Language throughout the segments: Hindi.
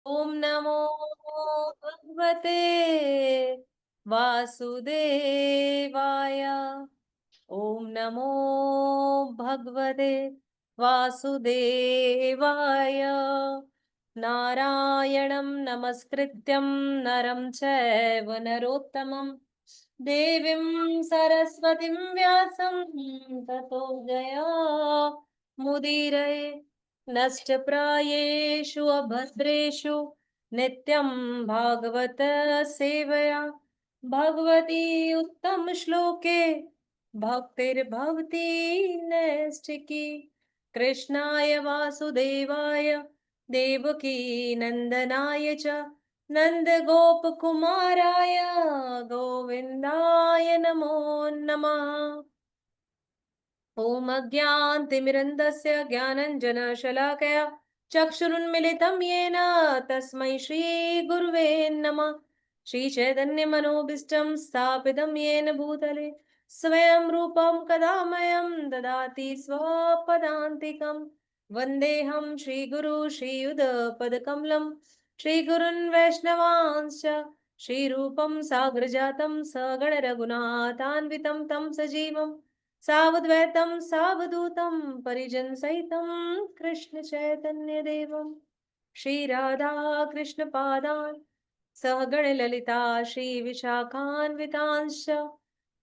ओम नमो भगवते वासुदेवाय। ओम नमो भगवते वासुदेवाय। नारायणं नमस्कृत्यं नरं चैव नरोत्तमं देवीं सरस्वतीं व्यासं ततो जया मुदीरये। नष्टप्रायेषु अभद्रेषु नित्यं भागवत सेवया भगवती उत्तम श्लोके भक्तिर्भवती नैष्ठिकी। कृष्णाय वासुदेवाय देवकी नंदनाय च नन्दगोपकुमाराय गोविन्दाय नमो नमः। ॐ अज्ञानतिमिरन्धस्य ज्ञानञ्जनशलाकया चक्षुरुन्मिलितं येन तस्मै श्रीगुरुवे नमः। श्रीचैतन्यमनोभीष्टं स्थापितं येन भूतले स्वयं रूपं कदा मह्यं ददाति स्वपदान्तिकं। वन्देऽहं श्रीगुरु श्रीयुतपदकमलं श्रीगुरून् वैष्णवांश्च श्रीरूपं साग्रजातं सगणरघुनाथान्वितं तं सजीवम् सावद्वैतं सावधूतं परिजन सहितं कृष्ण चैतन्य देवं श्री राधा कृष्ण पादान् सहगण ललिता श्री विशाखान्वितांश्च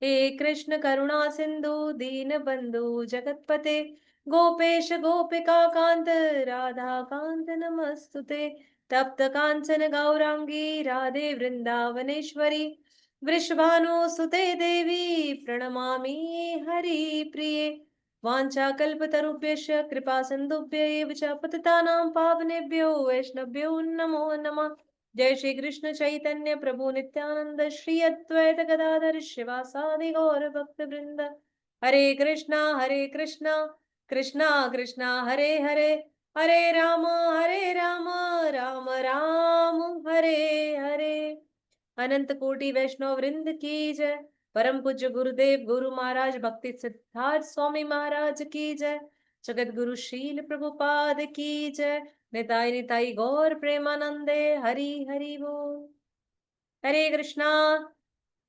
हे कृष्ण करुणा सिंधु दीन बंधु जगतपते गोपेश गोपिका कांत राधा कांत नमस्तुते। तप्त कांचन गौरांगी राधे वृंदावनेश्वरी वृषभानुसुते देवी प्रणमामि हरिप्रिये। वाञ्छाकल्पतरुभ्यश्च कृपा सिन्धुभ्य एव च पतितानां पावनेभ्यो वैष्णवभ्यो नमो नमः। जय श्री कृष्ण चैतन्य प्रभु नित्यानंद श्री अद्वैत गदाधर शिवासादि गौर भक्त वृंद। हरे कृष्णा कृष्णा कृष्णा हरे हरे हरे राम राम राम हरे हरे। अनंत कोटि वैष्णव वृंद की जय। परम पूज्य गुरुदेव गुरु महाराज भक्ति सिद्धार्थ स्वामी महाराज की जय। जगत गुरु शील प्रभुपाद की जय। निताई निताई गौर प्रेमानंदे हरि हरि बोल। हरे कृष्णा।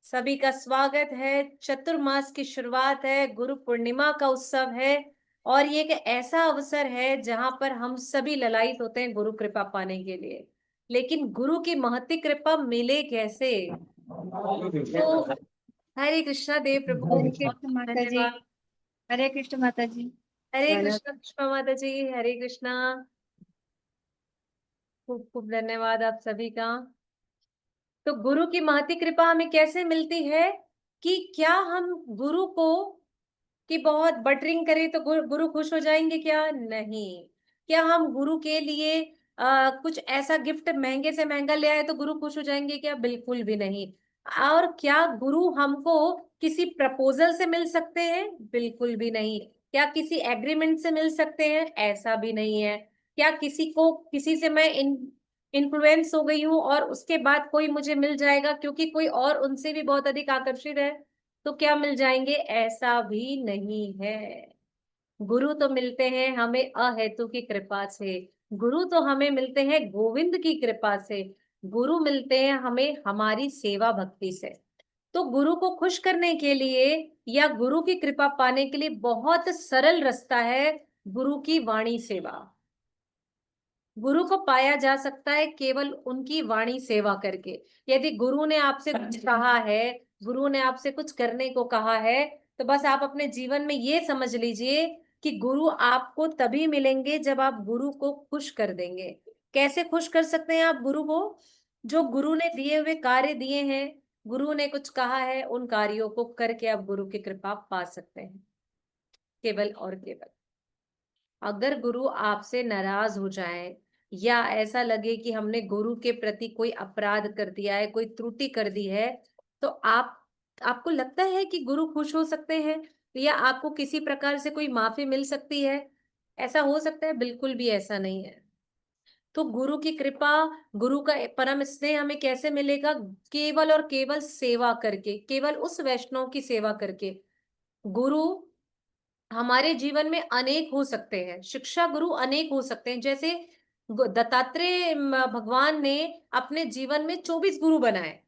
सभी का स्वागत है। चतुर्मास की शुरुआत है, गुरु पूर्णिमा का उत्सव है और ये एक ऐसा अवसर है जहां पर हम सभी ललायित होते हैं गुरु कृपा पाने के लिए। लेकिन गुरु की महती कृपा मिले कैसे? तो हरे कृष्णा देव प्रभु हरे बहुत कृष्ण माता जी। धन्यवाद। हरे कृष्ण माता जी। हरे गाना कृष्णा पुष्पा माता जी। हरे कृष्णा। खूब खूब धन्यवाद आप सभी का। तो गुरु की महती कृपा हमें कैसे मिलती है कि क्या हम गुरु को कि बहुत बटरिंग करें तो गुरु खुश हो जाएंगे? क्या नहीं। क्या हम गुरु के लिए कुछ ऐसा गिफ्ट महंगे से महंगा ले आए तो गुरु खुश हो जाएंगे? क्या बिल्कुल भी नहीं। और क्या गुरु हमको किसी प्रपोजल से मिल सकते हैं? बिल्कुल भी नहीं। क्या किसी एग्रीमेंट से मिल सकते हैं? ऐसा भी नहीं है। क्या किसी से मैं इन्फ्लुएंस हो गई हूँ और उसके बाद कोई मुझे मिल जाएगा क्योंकि कोई और उनसे भी बहुत अधिक आकर्षित है तो क्या मिल जाएंगे? ऐसा भी नहीं है। गुरु तो मिलते हैं हमें अहेतु की कृपा से। गुरु तो हमें मिलते हैं गोविंद की कृपा से। गुरु मिलते हैं हमें हमारी सेवा भक्ति से। तो गुरु को खुश करने के लिए या गुरु की कृपा पाने के लिए बहुत सरल रास्ता है, गुरु की वाणी सेवा। गुरु को पाया जा सकता है केवल उनकी वाणी सेवा करके। यदि गुरु ने आपसे कुछ कहा है, गुरु ने आपसे कुछ करने को कहा है, तो बस आप अपने जीवन में ये समझ लीजिए कि गुरु आपको तभी मिलेंगे जब आप गुरु को खुश कर देंगे। कैसे खुश कर सकते हैं आप गुरु को? जो गुरु ने दिए हुए कार्य दिए हैं, गुरु ने कुछ कहा है, उन कार्यों को करके आप गुरु की कृपा पा सकते हैं, केवल और केवल। अगर गुरु आपसे नाराज हो जाए या ऐसा लगे कि हमने गुरु के प्रति कोई अपराध कर दिया है, कोई त्रुटि कर दी है, तो आपको लगता है कि गुरु खुश हो सकते हैं या आपको किसी प्रकार से कोई माफी मिल सकती है? ऐसा हो सकता है? बिल्कुल भी ऐसा नहीं है। तो गुरु की कृपा, गुरु का परम स्नेह हमें कैसे मिलेगा? केवल और केवल सेवा करके, केवल उस वैष्णव की सेवा करके। गुरु हमारे जीवन में अनेक हो सकते हैं, शिक्षा गुरु अनेक हो सकते हैं। जैसे दत्तात्रेय भगवान ने अपने जीवन में 24 गुरु बनाए,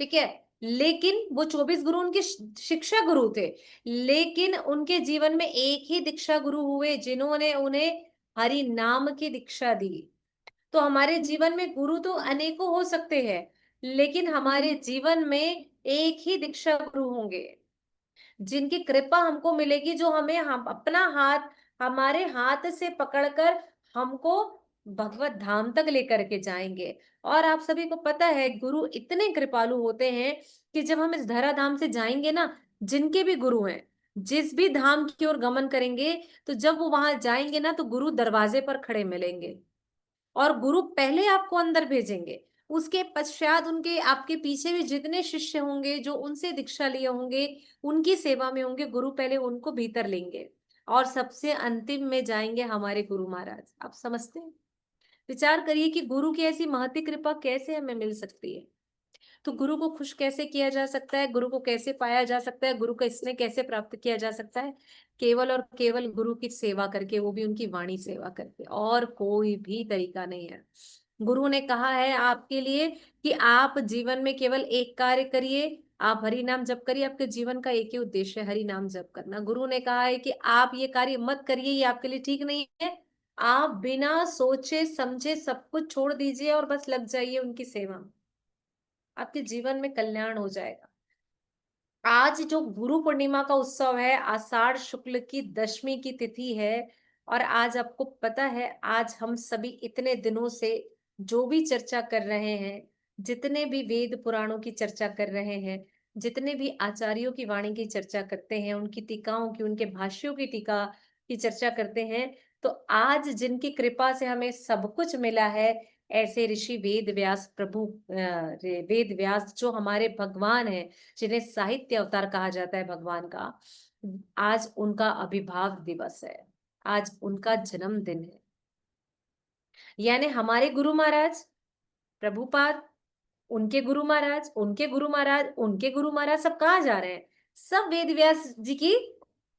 ठीक है। लेकिन वो 24 गुरु उनके शिक्षा गुरु थे, लेकिन उनके जीवन में एक ही दीक्षा गुरु हुए जिन्होंने उन्हें हरि नाम की दीक्षा दी। तो हमारे जीवन में गुरु तो अनेकों हो सकते हैं, लेकिन हमारे जीवन में एक ही दीक्षा गुरु होंगे जिनकी कृपा हमको मिलेगी, जो हमें हम अपना हाथ हमारे हाथ से पकड़कर हमको भगवत धाम तक लेकर के जाएंगे। और आप सभी को पता है गुरु इतने कृपालु होते हैं कि जब हम इस धरा धाम से जाएंगे ना, जिनके भी गुरु हैं, जिस भी धाम की ओर गमन करेंगे, तो जब वो वहां जाएंगे ना, तो गुरु दरवाजे पर खड़े मिलेंगे और गुरु पहले आपको अंदर भेजेंगे। उसके पश्चात उनके आपके पीछे भी जितने शिष्य होंगे जो उनसे दीक्षा लिए होंगे, उनकी सेवा में होंगे, गुरु पहले उनको भीतर लेंगे और सबसे अंतिम में जाएंगे हमारे गुरु महाराज। आप समझते हैं? विचार करिए कि गुरु की ऐसी महती कृपा कैसे हमें मिल सकती है। तो गुरु को खुश कैसे किया जा सकता है, गुरु को कैसे पाया जा सकता है, गुरु का स्नेह कैसे प्राप्त किया जा सकता है? केवल और केवल गुरु की सेवा करके, वो भी उनकी वाणी सेवा करके, और कोई भी तरीका नहीं है। गुरु ने कहा है आपके लिए कि आप जीवन में केवल एक कार्य करिए, आप हरि नाम जप करिए। आपके जीवन का एक ही उद्देश्य है, हरि नाम जप करना। गुरु ने कहा है कि आप ये कार्य मत करिए, ये आपके लिए ठीक नहीं है। आप बिना सोचे समझे सब कुछ छोड़ दीजिए और बस लग जाइए उनकी सेवा में, आपके जीवन में कल्याण हो जाएगा। आज जो गुरु पूर्णिमा का उत्सव है, आषाढ़ शुक्ल की दशमी की तिथि है। और आज आपको पता है, आज हम सभी इतने दिनों से जो भी चर्चा कर रहे हैं, जितने भी वेद पुराणों की चर्चा कर रहे हैं, जितने भी आचार्यों की वाणी की चर्चा करते हैं, उनकी टीकाओं की, उनके भाष्यों की टीका की चर्चा करते हैं, तो आज जिनकी कृपा से हमें सब कुछ मिला है, ऐसे ऋषि वेद व्यास प्रभु, वेद व्यास जो हमारे भगवान हैं, जिन्हें साहित्य अवतार कहा जाता है भगवान का, आज उनका अभिभाव दिवस है, आज उनका जन्मदिन है। यानी हमारे गुरु महाराज प्रभुपाद, उनके गुरु महाराज, उनके गुरु महाराज, उनके गुरु महाराज, सब कहाँ जा रहे हैं? सब वेद व्यास जी की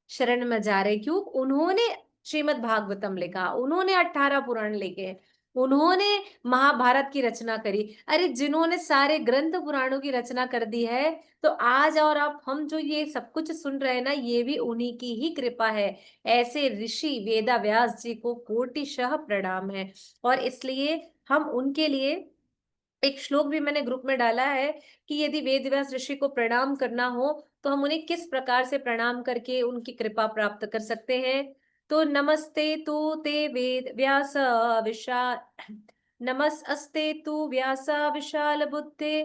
शरण में जा रहे हैं। क्यों? उन्होंने श्रीमद् भागवतम लिखा, उन्होंने 18 पुराण लिखे, उन्होंने महाभारत की रचना करी। अरे जिन्होंने सारे ग्रंथ पुराणों की रचना कर दी है, तो आज और अब हम जो ये सब कुछ सुन रहे हैं ना, ये भी उन्हीं की ही कृपा है। ऐसे ऋषि वेदा व्यास जी को कोटिशः प्रणाम है। और इसलिए हम उनके लिए एक श्लोक भी मैंने ग्रुप में डाला है कि यदि वेद व्यास ऋषि को प्रणाम करना हो, तो हम उन्हें किस प्रकार से प्रणाम करके उनकी कृपा प्राप्त कर सकते हैं। तो नमस्ते तु ते वेद व्यास विशाल, नमस्ते तु व्यास विशाल बुद्धे,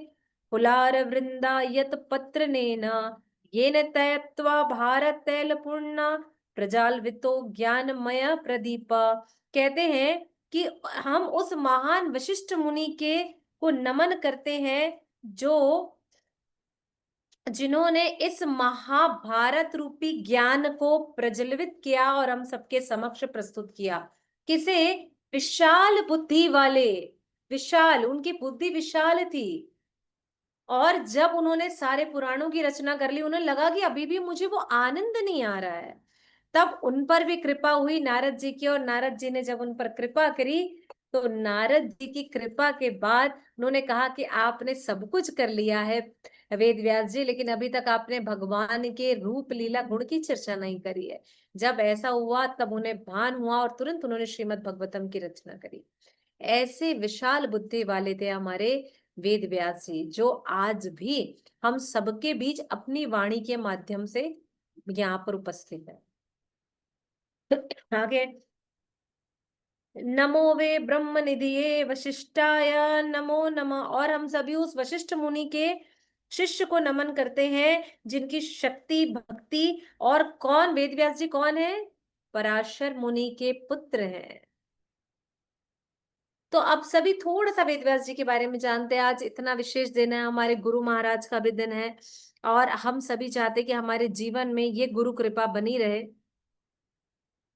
कुलार वृंदा यत पत्र नेना, येन तयत्वा भारत तैल पूर्णा, प्रजाल्वितो ज्ञानमय प्रदीप। कहते हैं कि हम उस महान वशिष्ठ मुनि के को नमन करते हैं, जो जिन्होंने इस महाभारत रूपी ज्ञान को प्रज्वलित किया और हम सबके समक्ष प्रस्तुत किया। किसे? विशाल बुद्धि वाले। विशाल, उनकी बुद्धि विशाल थी। और जब उन्होंने सारे पुराणों की रचना कर ली, उन्हें लगा कि अभी भी मुझे वो आनंद नहीं आ रहा है। तब उन पर भी कृपा हुई नारद जी की, और नारद जी ने जब उन पर कृपा करी, तो नारद जी की कृपा के बाद उन्होंने कहा कि आपने सब कुछ कर लिया है वेद व्यास जी, लेकिन अभी तक आपने भगवान के रूप लीला गुण की चर्चा नहीं करी है। जब ऐसा हुआ, तब उन्हें भान हुआ और तुरंत उन्होंने श्रीमद् भगवतम की रचना करी। ऐसे विशाल बुद्धि वाले थे हमारे वेद व्यास जी, जो आज भी हम सबके बीच अपनी वाणी के माध्यम से यहाँ पर उपस्थित है। आगे, नमो वे ब्रह्म निधिये वशिष्ठाय नमो नमः। और हम सभी उस वशिष्ठ मुनि के शिष्य को नमन करते हैं, जिनकी शक्ति भक्ति, और कौन? वेद व्यास जी कौन है? पराशर मुनि के पुत्र हैं। तो अब सभी थोड़ा सा वेद व्यास जी के बारे में जानते हैं। आज इतना विशेष दिन है, हमारे गुरु महाराज का भी दिन है, और हम सभी चाहते हैं कि हमारे जीवन में ये गुरु कृपा बनी रहे।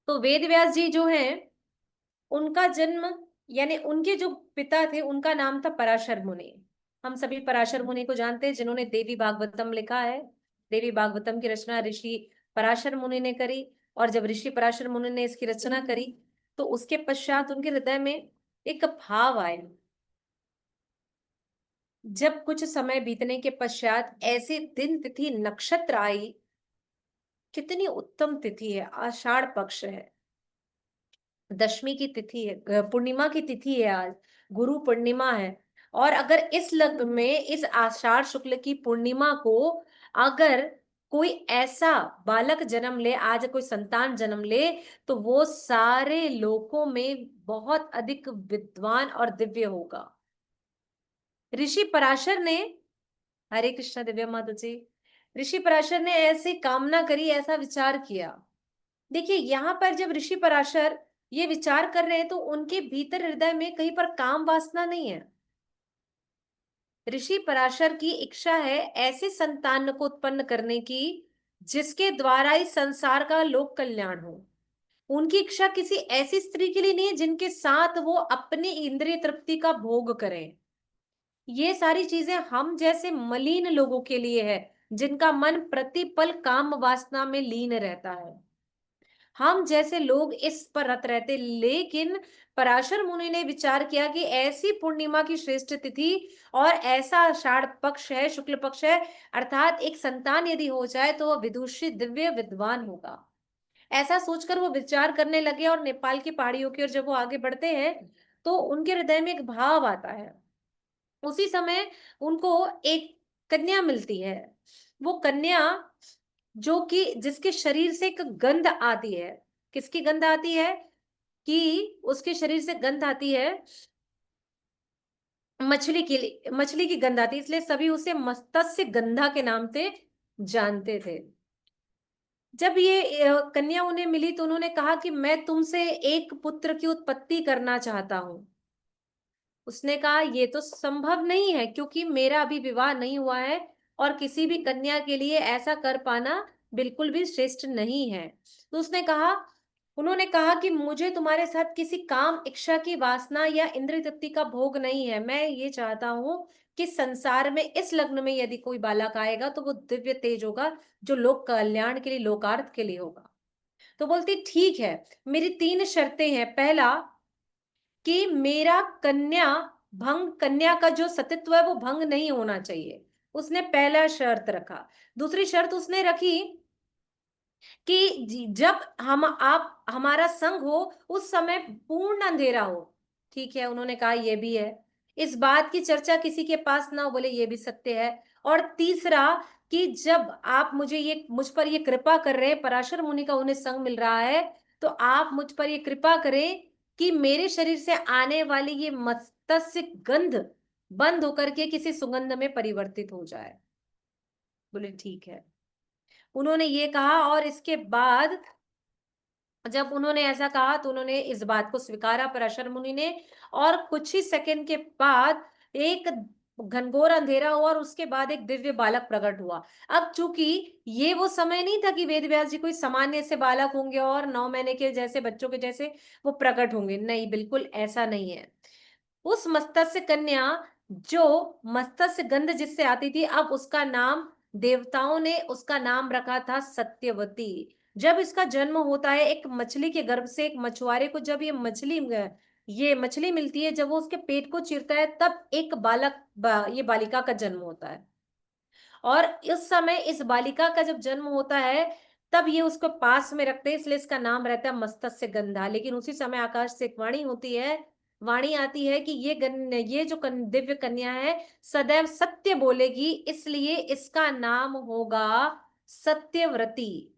तो वेद व्यास जी जो है, उनका जन्म, यानी उनके जो पिता थे, उनका नाम था पराशर मुनि। हम सभी पराशर मुनि को जानते हैं, जिन्होंने देवी भागवतम लिखा है। देवी भागवतम की रचना ऋषि पराशर मुनि ने करी। और जब ऋषि पराशर मुनि ने इसकी रचना करी, तो उसके पश्चात उनके हृदय में एक भाव आए। जब कुछ समय बीतने के पश्चात ऐसे दिन तिथि नक्षत्र आई, कितनी उत्तम तिथि है, आषाढ़ पक्ष है, दशमी की तिथि है, पूर्णिमा की तिथि है आज, गुरु पूर्णिमा है। और अगर इस लग्न में इस आषाढ़ शुक्ल की पूर्णिमा को अगर कोई ऐसा बालक जन्म ले, आज कोई संतान जन्म ले, तो वो सारे लोकों में बहुत अधिक विद्वान और दिव्य होगा। ऋषि पराशर ने, हरे कृष्णा दिव्या माता जी, ऋषि पराशर ने ऐसी कामना करी, ऐसा विचार किया। देखिए यहाँ पर जब ऋषि पराशर ये विचार कर रहे हैं तो उनके भीतर हृदय में कहीं पर काम वासना नहीं है। ऋषि पराशर की इच्छा है ऐसे संतान को उत्पन्न करने की जिसके द्वारा इस संसार का लोक कल्याण हो। उनकी इच्छा किसी ऐसी स्त्री के लिए नहीं है जिनके साथ वो अपनी इंद्रिय तृप्ति का भोग करें। ये सारी चीजें हम जैसे मलिन लोगों के लिए है, जिनका मन प्रतिपल काम वासना में लीन रहता है। हम जैसे लोग इस पर रत रहते, लेकिन पराशर मुनि ने विचार किया कि ऐसी पूर्णिमा की श्रेष्ठ तिथि और ऐसा आषाढ़ पक्ष है, शुक्ल पक्ष है, अर्थात एक संतान यदि हो जाए तो वह विदुषी दिव्य विद्वान होगा। ऐसा सोचकर वो विचार करने लगे और नेपाल की पहाड़ियों की ओर जब वो आगे बढ़ते हैं तो उनके हृदय में एक भाव आता है। उसी समय उनको एक कन्या मिलती है। वो कन्या जो कि जिसके शरीर से एक गंध आती है। किसकी गंध आती है? कि उसके शरीर से गंध आती है, मछली की गंध आती है, इसलिए सभी उसे मत्स्य गंधा के नाम से जानते थे। जब ये कन्या उन्हें मिली तो उन्होंने कहा कि मैं तुमसे एक पुत्र की उत्पत्ति करना चाहता हूं। उसने कहा ये तो संभव नहीं है क्योंकि मेरा अभी विवाह नहीं हुआ है और किसी भी कन्या के लिए ऐसा कर पाना बिल्कुल भी श्रेष्ठ नहीं है। तो उन्होंने कहा कि मुझे तुम्हारे साथ किसी काम इच्छा की वासना या इंद्रिय तृप्ति का भोग नहीं है। मैं ये चाहता हूं कि संसार में इस लग्न में यदि कोई बालक आएगा तो वो दिव्य तेज होगा, जो लोक कल्याण के लिए, लोकार्थ के लिए होगा। तो बोलती ठीक है, मेरी 3 शर्तें हैं। पहला कि मेरा कन्या का जो सतीत्व है वो भंग नहीं होना चाहिए, उसने पहला शर्त रखा। दूसरी शर्त उसने रखी कि जब हम आप हमारा संग हो उस समय पूर्ण अंधेरा हो। ठीक है, उन्होंने कहा ये भी है। इस बात की चर्चा किसी के पास ना हो, बोले ये भी सत्य है। और तीसरा कि जब आप मुझ पर ये कृपा कर रहे हैं, पराशर मुनि का उन्हें संग मिल रहा है, तो आप मुझ पर ये कृपा करें कि मेरे शरीर से आने वाली ये मत्स्य गंध बंद होकर के किसी सुगंध में परिवर्तित हो जाए। बोले ठीक है। उन्होंने ये कहा और इसके बाद जब उन्होंने ऐसा कहा तो उन्होंने इस बात को स्वीकारा पराशर मुनि ने। और कुछ ही सेकंड के बाद एक घनघोर अंधेरा हुआ और उसके बाद एक दिव्य बालक प्रकट हुआ। अब चूंकि ये वो समय नहीं था कि वेद व्यास जी कोई सामान्य से बालक होंगे और 9 महीने के जैसे बच्चों के जैसे वो प्रकट होंगे, नहीं, बिल्कुल ऐसा नहीं है। उस मत्स्य कन्या जो मत्स्य गंध जिससे आती थी, अब उसका नाम, देवताओं ने उसका नाम रखा था सत्यवती। जब इसका जन्म होता है एक मछली के गर्भ से, एक मछुआरे को जब ये मछली मिलती है, जब वो उसके पेट को चीरता है तब एक ये बालिका का जन्म होता है। और इस समय इस बालिका का जब जन्म होता है तब ये उसको पास में रखते हैं, इसलिए इसका नाम रहता है मत्स्य गंधा। लेकिन उसी समय आकाश से एक वाणी होती है, वाणी आती है कि ये जो दिव्य कन्या है सदैव सत्य बोलेगी, इसलिए इसका नाम होगा सत्यव्रती।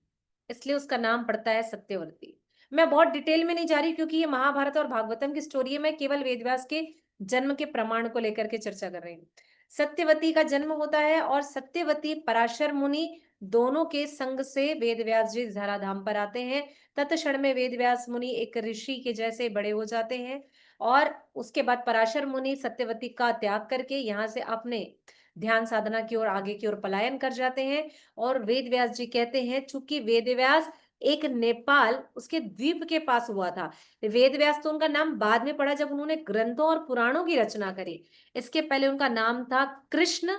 इसलिए उसका नाम पड़ता है सत्यव्रती। मैं बहुत डिटेल में नहीं जा रही क्योंकि ये महाभारत और भागवतम की स्टोरी है, मैं केवल वेदव्यास के जन्म के प्रमाण को लेकर के चर्चा कर रही हूँ। सत्यवती का जन्म होता है और सत्यवती पराशर मुनि दोनों के संग से वेद व्यास जी धराधाम पर आते हैं। तत्क्षण में वेद व्यास मुनि एक ऋषि के जैसे बड़े हो जाते हैं। और उसके बाद पराशर मुनि सत्यवती का त्याग करके यहाँ से अपने ध्यान साधना की ओर आगे की ओर पलायन कर जाते हैं। और वेद व्यास जी कहते हैं, चूंकि वेद व्यास एक नेपाल उसके द्वीप के पास हुआ था। वेद व्यास तो उनका नाम बाद में पड़ा जब उन्होंने ग्रंथों और पुराणों की रचना करी। इसके पहले उनका नाम था कृष्ण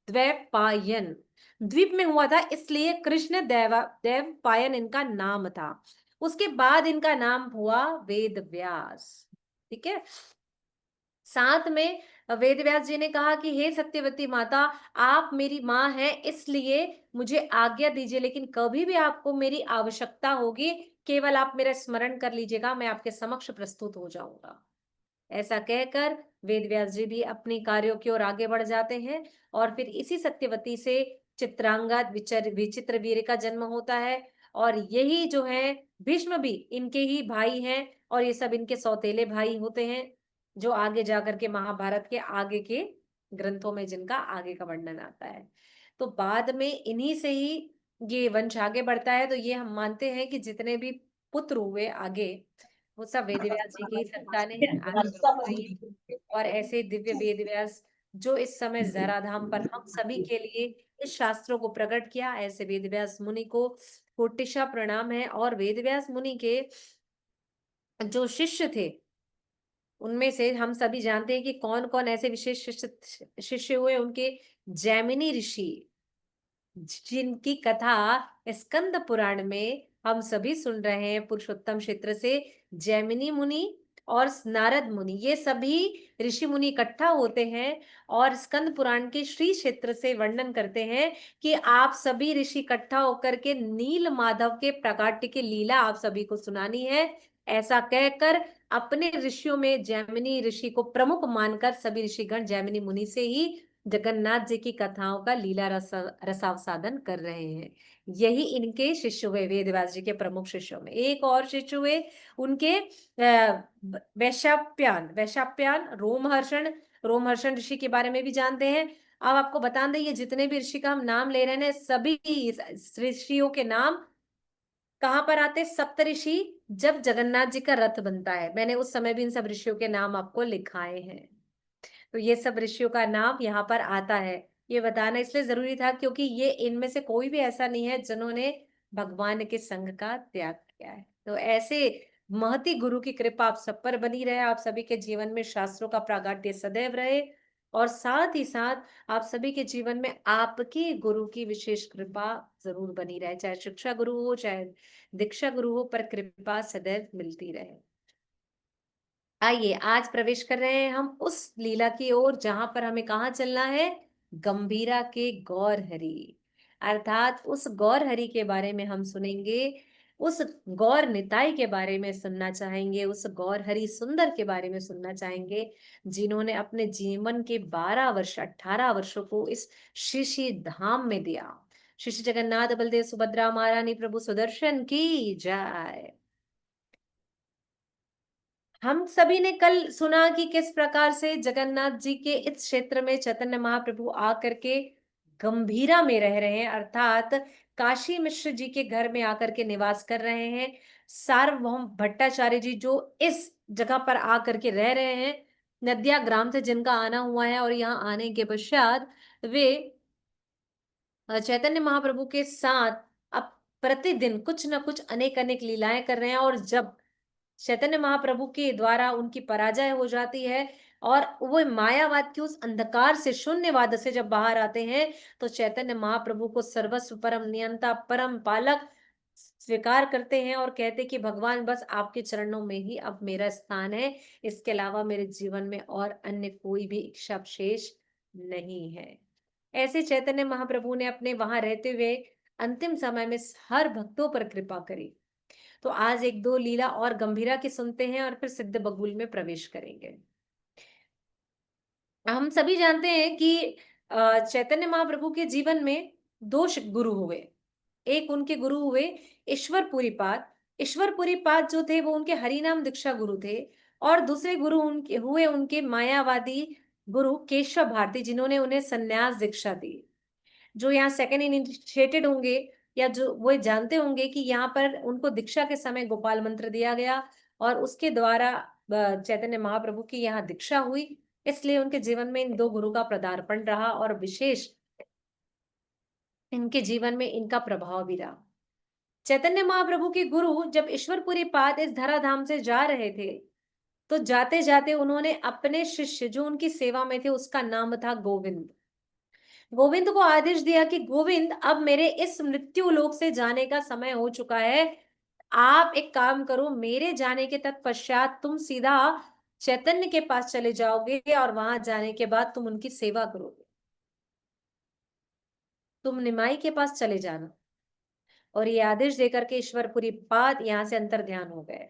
द्वैपायन। द्वीप में हुआ था इसलिए कृष्ण देवपायन इनका नाम था। उसके बाद इनका नाम हुआ वेद व्यास। ठीक है। साथ में वेद व्यास जी ने कहा कि हे सत्यवती माता, आप मेरी माँ हैं, इसलिए मुझे आज्ञा दीजिए, लेकिन कभी भी आपको मेरी आवश्यकता होगी, केवल आप मेरा स्मरण कर लीजिएगा, मैं आपके समक्ष प्रस्तुत हो जाऊंगा। ऐसा कहकर वेद व्यास जी भी अपने कार्यों की ओर आगे बढ़ जाते हैं और फिर इसी सत्यवती से चित्रांगद विचित्र वीर का जन्म होता है। और यही जो है भीष्म भी इनके ही भाई हैं और ये सब इनके सौतेले भाई होते हैं, जो आगे जाकर के महाभारत के आगे के ग्रंथों में जिनका आगे का वर्णन आता है। तो बाद में इन्हीं से ही ये वंश आगे बढ़ता है। तो ये हम मानते हैं कि जितने भी पुत्र हुए आगे, वो सब वेद व्यास जी की ही संतानें हैं, आगे बढ़ते रहिए। और ऐसे दिव्य वेद व्यास जो इस समय जराधाम पर हम सभी के लिए इस शास्त्रों को प्रकट किया, ऐसे वेद व्यास मुनि को कोटिशा प्रणाम है। और वेद व्यास मुनि के जो शिष्य थे, उनमें से हम सभी जानते हैं कि कौन कौन ऐसे विशेष शिष्य शिष्य हुए उनके। जैमिनी ऋषि, जिनकी कथा स्कंद पुराण में हम सभी सुन रहे हैं, पुरुषोत्तम क्षेत्र से जैमिनी मुनि और नारद मुनि, ये सभी ऋषि मुनि इकट्ठा होते हैं और स्कंद पुराण के श्री क्षेत्र से वर्णन करते हैं कि आप सभी ऋषि इकट्ठा होकर के नील माधव के प्राकट्य की लीला आप सभी को सुनानी है। ऐसा कहकर अपने ऋषियों में जैमिनी ऋषि को प्रमुख मानकर सभी ऋषिगण जैमिनी मुनि से ही जगन्नाथ जी की कथाओं का लीला रसावसादन कर रहे हैं। यही इनके शिष्य हुए, वेदव्यास जी के प्रमुख शिष्यों में। एक और शिष्य हुए उनके वैशाप्यान वैशाप्यान रोमहर्षण। रोमहर्षण ऋषि के बारे में भी जानते हैं। अब आपको बता दें, ये जितने भी ऋषि का हम नाम ले रहे हैं, सभी ऋषियों के नाम कहाँ पर आते हैं? सप्तऋषि, जब जगन्नाथ जी का रथ बनता है, मैंने उस समय भी इन सब ऋषियों के नाम आपको लिखाए हैं। तो ये सब ऋषियों का नाम यहाँ पर आता है। ये बताना इसलिए जरूरी था क्योंकि ये इनमें से कोई भी ऐसा नहीं है जिन्होंने भगवान के संग का त्याग किया है। तो ऐसे महती गुरु की कृपा आप सब पर बनी रहे, आप सभी के जीवन में शास्त्रों का प्रागट्य सदैव रहे, और साथ ही साथ आप सभी के जीवन में आपके गुरु की विशेष कृपा जरूर बनी रहे, चाहे शिक्षा गुरु हो चाहे दीक्षा गुरु हो, पर कृपा सदैव मिलती रहे। आइए आज प्रवेश कर रहे हैं हम उस लीला की ओर जहां पर हमें कहाँ चलना है? गंभीरा के गौर हरि, अर्थात उस गौर हरि के बारे में हम सुनेंगे, उस गौर निताई के बारे में सुनना चाहेंगे, उस गौर हरि सुंदर के बारे में सुनना चाहेंगे, जिन्होंने अपने जीवन के 12 वर्ष 18 वर्षों को इस श्री धाम में दिया। श्री श्री जगन्नाथ बलदेव सुभद्रा महारानी प्रभु सुदर्शन की जय। हम सभी ने कल सुना कि किस प्रकार से जगन्नाथ जी के इस क्षेत्र में चैतन्य महाप्रभु आकर के गंभीरा में रह रहे हैं, अर्थात काशी मिश्र जी के घर में आकर के निवास कर रहे हैं। सार्वभौम भट्टाचार्य जी जो इस जगह पर आकर के रह रहे हैं, नदिया ग्राम से जिनका आना हुआ है, और यहाँ आने के पश्चात वे चैतन्य महाप्रभु के साथ अब प्रतिदिन कुछ न कुछ अनेक अनेक लीलाएं कर रहे हैं। और जब चैतन्य महाप्रभु के द्वारा उनकी पराजय हो जाती है और वो मायावाद की उस अंधकार से, शून्यवाद से जब बाहर आते हैं, तो चैतन्य महाप्रभु को सर्वस्व परम नियंता परम पालक स्वीकार करते हैं और कहते हैं कि भगवान बस आपके चरणों में ही अब मेरा स्थान है, इसके अलावा मेरे जीवन में और अन्य कोई भी इच्छा शेष नहीं है। ऐसे चैतन्य महाप्रभु ने अपने वहां रहते हुए अंतिम समय में हर भक्तों पर कृपा करी। तो आज एक दो लीला और गंभीरा की सुनते हैं और फिर सिद्ध बगुल में प्रवेश करेंगे। हम सभी जानते हैं कि चैतन्य महाप्रभु के जीवन में दो गुरु हुए। एक उनके गुरु हुए ईश्वरपुरीपाद। ईश्वरपुरीपाद जो थे वो उनके हरिनाम दीक्षा गुरु थे। और दूसरे गुरु उनके हुए उनके मायावादी गुरु केशव भारती, जिन्होंने उन्हें संन्यास दीक्षा दी। जो यहाँ सेकंड इनिशिएटेड होंगे या जो वो जानते होंगे कि यहाँ पर उनको दीक्षा के समय गोपाल मंत्र दिया गया और उसके द्वारा चैतन्य महाप्रभु की यहाँ दीक्षा हुई, इसलिए उनके जीवन में इन दो गुरु का पदार्पण रहा और विशेष इनके जीवन में इनका प्रभाव भी रहा। चैतन्य महाप्रभु के गुरु जब ईश्वरपुरी पाद इस धराधाम से जा रहे थे, तो जाते जाते उन्होंने अपने शिष्य जो उनकी सेवा में थे, उसका नाम था गोविंद, गोविंद को आदेश दिया कि गोविंद, अब मेरे इस मृत्यु लोक से जाने का समय हो चुका है। आप एक काम करो, मेरे जाने के तत्पश्चात तुम सीधा चैतन्य के पास चले जाओगे और वहां जाने के बाद तुम उनकी सेवा करोगे। तुम निमाई के पास चले जाना। और ये आदेश देकर के ईश्वरपुरी पाद यहाँ से अंतर ध्यान हो गए।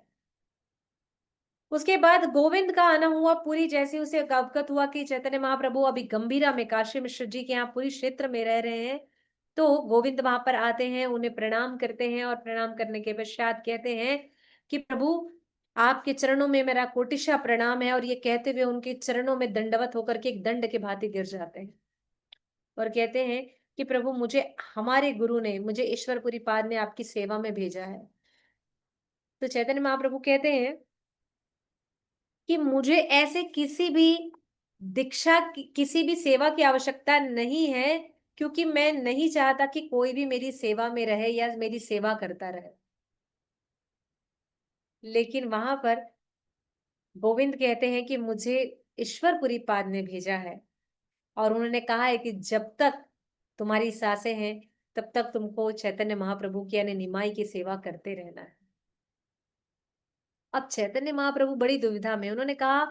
उसके बाद गोविंद का आना हुआ पुरी। जैसे उसे अवगत हुआ कि चैतन्य महाप्रभु अभी गंभीरा में काशी मिश्र जी के यहाँ पुरी क्षेत्र में रह रहे हैं, तो गोविंद वहां पर आते हैं, उन्हें प्रणाम करते हैं और प्रणाम करने के पश्चात कहते हैं कि प्रभु आपके चरणों में मेरा कोटिशा प्रणाम है। और ये कहते हुए उनके चरणों में दंडवत होकर के एक दंड के भांति गिर जाते हैं और कहते हैं कि प्रभु मुझे हमारे गुरु ने, मुझे ईश्वरपुरी पाद ने आपकी सेवा में भेजा है। तो चैतन्य महाप्रभु कहते हैं कि मुझे ऐसे किसी भी दीक्षा किसी भी सेवा की आवश्यकता नहीं है, क्योंकि मैं नहीं चाहता कि कोई भी मेरी सेवा में रहे या मेरी सेवा करता रहे। लेकिन वहां पर गोविंद कहते हैं कि मुझे ईश्वरपुरी पाद ने भेजा है और उन्होंने कहा है कि जब तक तुम्हारी सांसें हैं तब तक तुमको चैतन्य महाप्रभु की यानी निमाई की सेवा करते रहना है। अब चैतन्य महाप्रभु बड़ी दुविधा में, उन्होंने कहा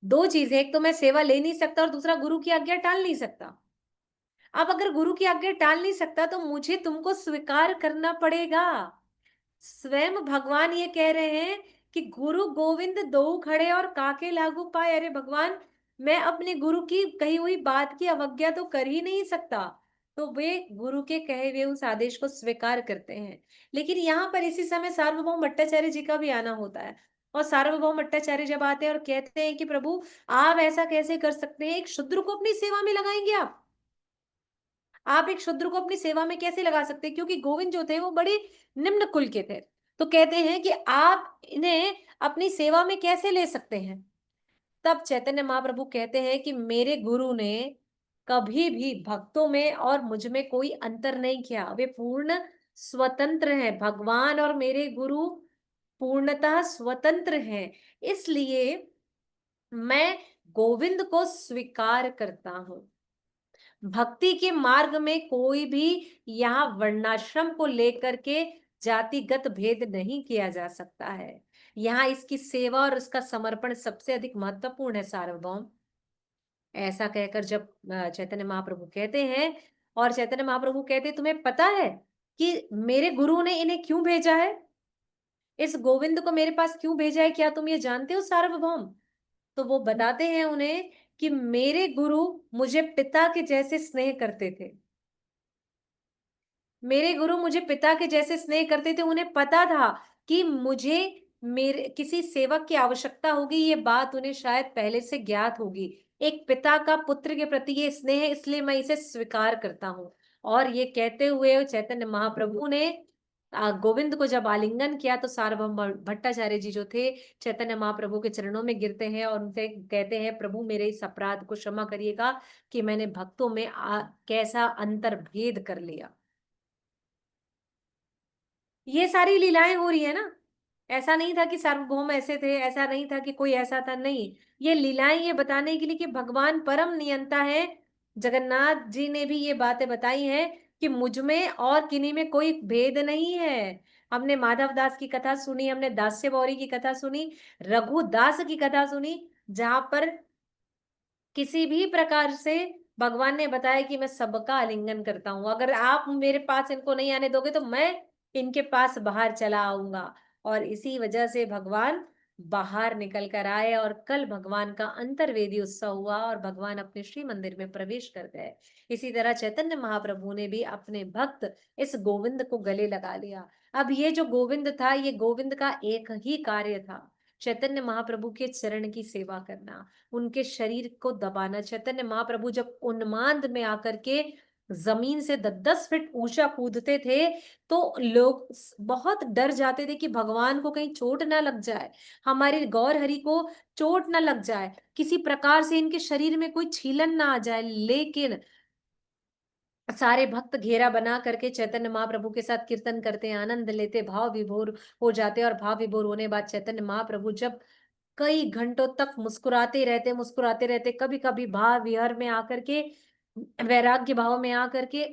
दो चीजें, एक तो मैं सेवा ले नहीं सकता और दूसरा गुरु की आज्ञा टाल नहीं सकता। अब अगर गुरु की आज्ञा टाल नहीं सकता तो मुझे तुमको स्वीकार करना पड़ेगा। स्वयं भगवान ये कह रहे हैं कि गुरु गोविंद दो खड़े और काके लागू पाए। अरे भगवान, मैं अपने गुरु की कही हुई बात की अवज्ञा तो कर ही नहीं सकता। तो वे गुरु के कहे हुए उस आदेश को स्वीकार करते हैं। लेकिन यहाँ पर इसी समय सार्वभौम भट्टाचार्य जी का भी आना होता है। और सार्वभौम भट्टाचार्य जब आते हैं और कहते हैं कि प्रभु आप ऐसा कैसे कर सकते हैं, एक शूद्र को अपनी सेवा में लगाएंगे आप एक शूद्र को अपनी सेवा में कैसे लगा सकते हैं, क्योंकि गोविंद जो थे वो बड़े निम्न कुल के थे। तो कहते हैं कि आप इन्हें अपनी सेवा में कैसे ले सकते हैं। तब चैतन्य महाप्रभु कहते हैं कि मेरे गुरु ने कभी भी भक्तों में और मुझ में कोई अंतर नहीं किया, वे पूर्ण स्वतंत्र हैं। भगवान और मेरे गुरु पूर्णतः स्वतंत्र हैं, इसलिए मैं गोविंद को स्वीकार करता हूं। भक्ति के मार्ग में कोई भी यहाँ वर्णाश्रम को लेकर के जातिगत भेद नहीं किया जा सकता है। यहाँ इसकी सेवा और उसका समर्पण सबसे अधिक महत्वपूर्ण है सार्वभौम। ऐसा कहकर जब चैतन्य महाप्रभु कहते हैं, और चैतन्य महाप्रभु कहते हैं तुम्हें पता है कि मेरे गुरु ने इन्हें क्यों भेजा है, इस गोविंद को मेरे पास क्यों भेजा है, क्या तुम ये जानते हो सार्वभौम। तो वो बताते हैं उन्हें कि मेरे गुरु मुझे पिता के जैसे स्नेह करते थे। मेरे गुरु मुझे पिता के जैसे स्नेह करते थे। उन्हें पता था कि मुझे मेरे किसी सेवक की आवश्यकता होगी, ये बात उन्हें शायद पहले से ज्ञात होगी। एक पिता का पुत्र के प्रति ये स्नेह है, इसलिए मैं इसे स्वीकार करता हूँ। और ये कहते हुए चैतन्य महाप्रभु ने गोविंद को जब आलिंगन किया तो सार्वभौम भट्टाचार्य जी जो थे चैतन्य महाप्रभु के चरणों में गिरते हैं और उनसे कहते हैं प्रभु मेरे इस अपराध को क्षमा करिएगा कि मैंने भक्तों में कैसा अंतर भेद कर लिया। ये सारी लीलाएं हो रही है ना। ऐसा नहीं था कि सार्वभौम ऐसे थे, ऐसा नहीं था कि कोई ऐसा था, नहीं। ये लीलाएं ये बताने के लिए कि भगवान परम नियंता है। जगन्नाथ जी ने भी ये बातें बताई हैं कि मुझ में और किन्हीं में कोई भेद नहीं है। हमने माधव दास की कथा सुनी, हमने दास्य गौरी की कथा सुनी, रघुदास की कथा सुनी, जहां पर किसी भी प्रकार से भगवान ने बताया कि मैं सबका आलिंगन करता हूं। अगर आप मेरे पास इनको नहीं आने दोगे तो मैं इनके पास बाहर चला आऊंगा। और इसी वजह से भगवान बाहर निकल कर आए और कल भगवान का अंतर्वेदी उत्सव हुआ और भगवान अपने श्री मंदिर में प्रवेश कर गए। इसी तरह चैतन्य महाप्रभु ने भी अपने भक्त इस गोविंद को गले लगा लिया। अब ये जो गोविंद था, ये गोविंद का एक ही कार्य था, चैतन्य महाप्रभु के चरण की सेवा करना, उनके शरीर को दबाना। चैतन्य महाप्रभु जब उन्माद में आकर के जमीन से 10-10 फीट ऊंचा कूदते थे तो लोग बहुत डर जाते थे कि भगवान को कहीं चोट ना लग जाए, हमारे गौर हरि को चोट ना लग जाए, किसी प्रकार से इनके शरीर में कोई छीलन ना आ जाए। लेकिन सारे भक्त घेरा बना करके चैतन्य महाप्रभु के साथ कीर्तन करते, आनंद लेते, भाव विभोर हो जाते। और भाव विभोर होने बाद चैतन्य महाप्रभु जब कई घंटों तक मुस्कुराते रहते, कभी कभी भाव विहर में आकर के, वैराग्य भाव में आकर के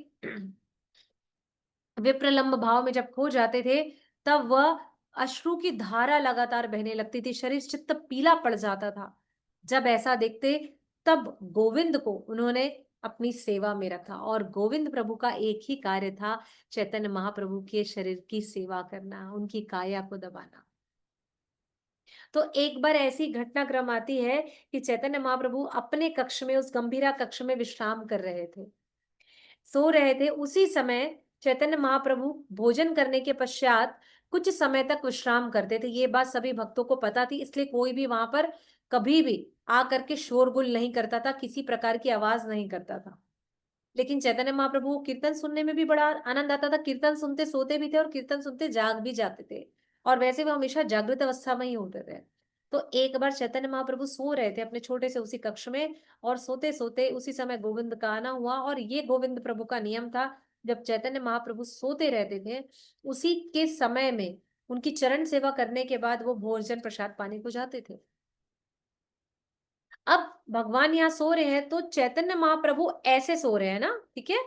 विप्रलंब भाव में जब खो जाते थे, तब वह अश्रु की धारा लगातार बहने लगती थी, शरीर चित्त पीला पड़ जाता था। जब ऐसा देखते, तब गोविंद को उन्होंने अपनी सेवा में रखा, और गोविंद प्रभु का एक ही कार्य था, चैतन्य महाप्रभु के शरीर की सेवा करना, उनकी काया को दबाना। तो एक बार ऐसी घटनाक्रम आती है कि चैतन्य महाप्रभु अपने कक्ष में, उस गंभीरा कक्ष में विश्राम कर रहे थे, सो रहे थे। उसी समय चैतन्य महाप्रभु भोजन करने के पश्चात कुछ समय तक विश्राम करते थे। ये बात सभी भक्तों को पता थी, इसलिए कोई भी वहां पर कभी भी आकर के शोरगुल नहीं करता था, किसी प्रकार की आवाज नहीं करता था। लेकिन चैतन्य महाप्रभु को कीर्तन सुनने में भी बड़ा आनंद आता था। कीर्तन सुनते सोते भी थे और कीर्तन सुनते जाग भी जाते थे, और वैसे वो हमेशा जागृत अवस्था में ही होते थे। तो एक बार चैतन्य महाप्रभु सो रहे थे अपने छोटे से उसी कक्ष में, और सोते सोते उसी समय गोविंद का आना हुआ। और ये गोविंद प्रभु का नियम था, जब चैतन्य महाप्रभु सोते रहते थे, उसी के समय में उनकी चरण सेवा करने के बाद वो भोजन प्रसाद पानी को जाते थे। अब भगवान यहाँ सो रहे हैं, तो चैतन्य महाप्रभु ऐसे सो रहे हैं ना, ठीक है।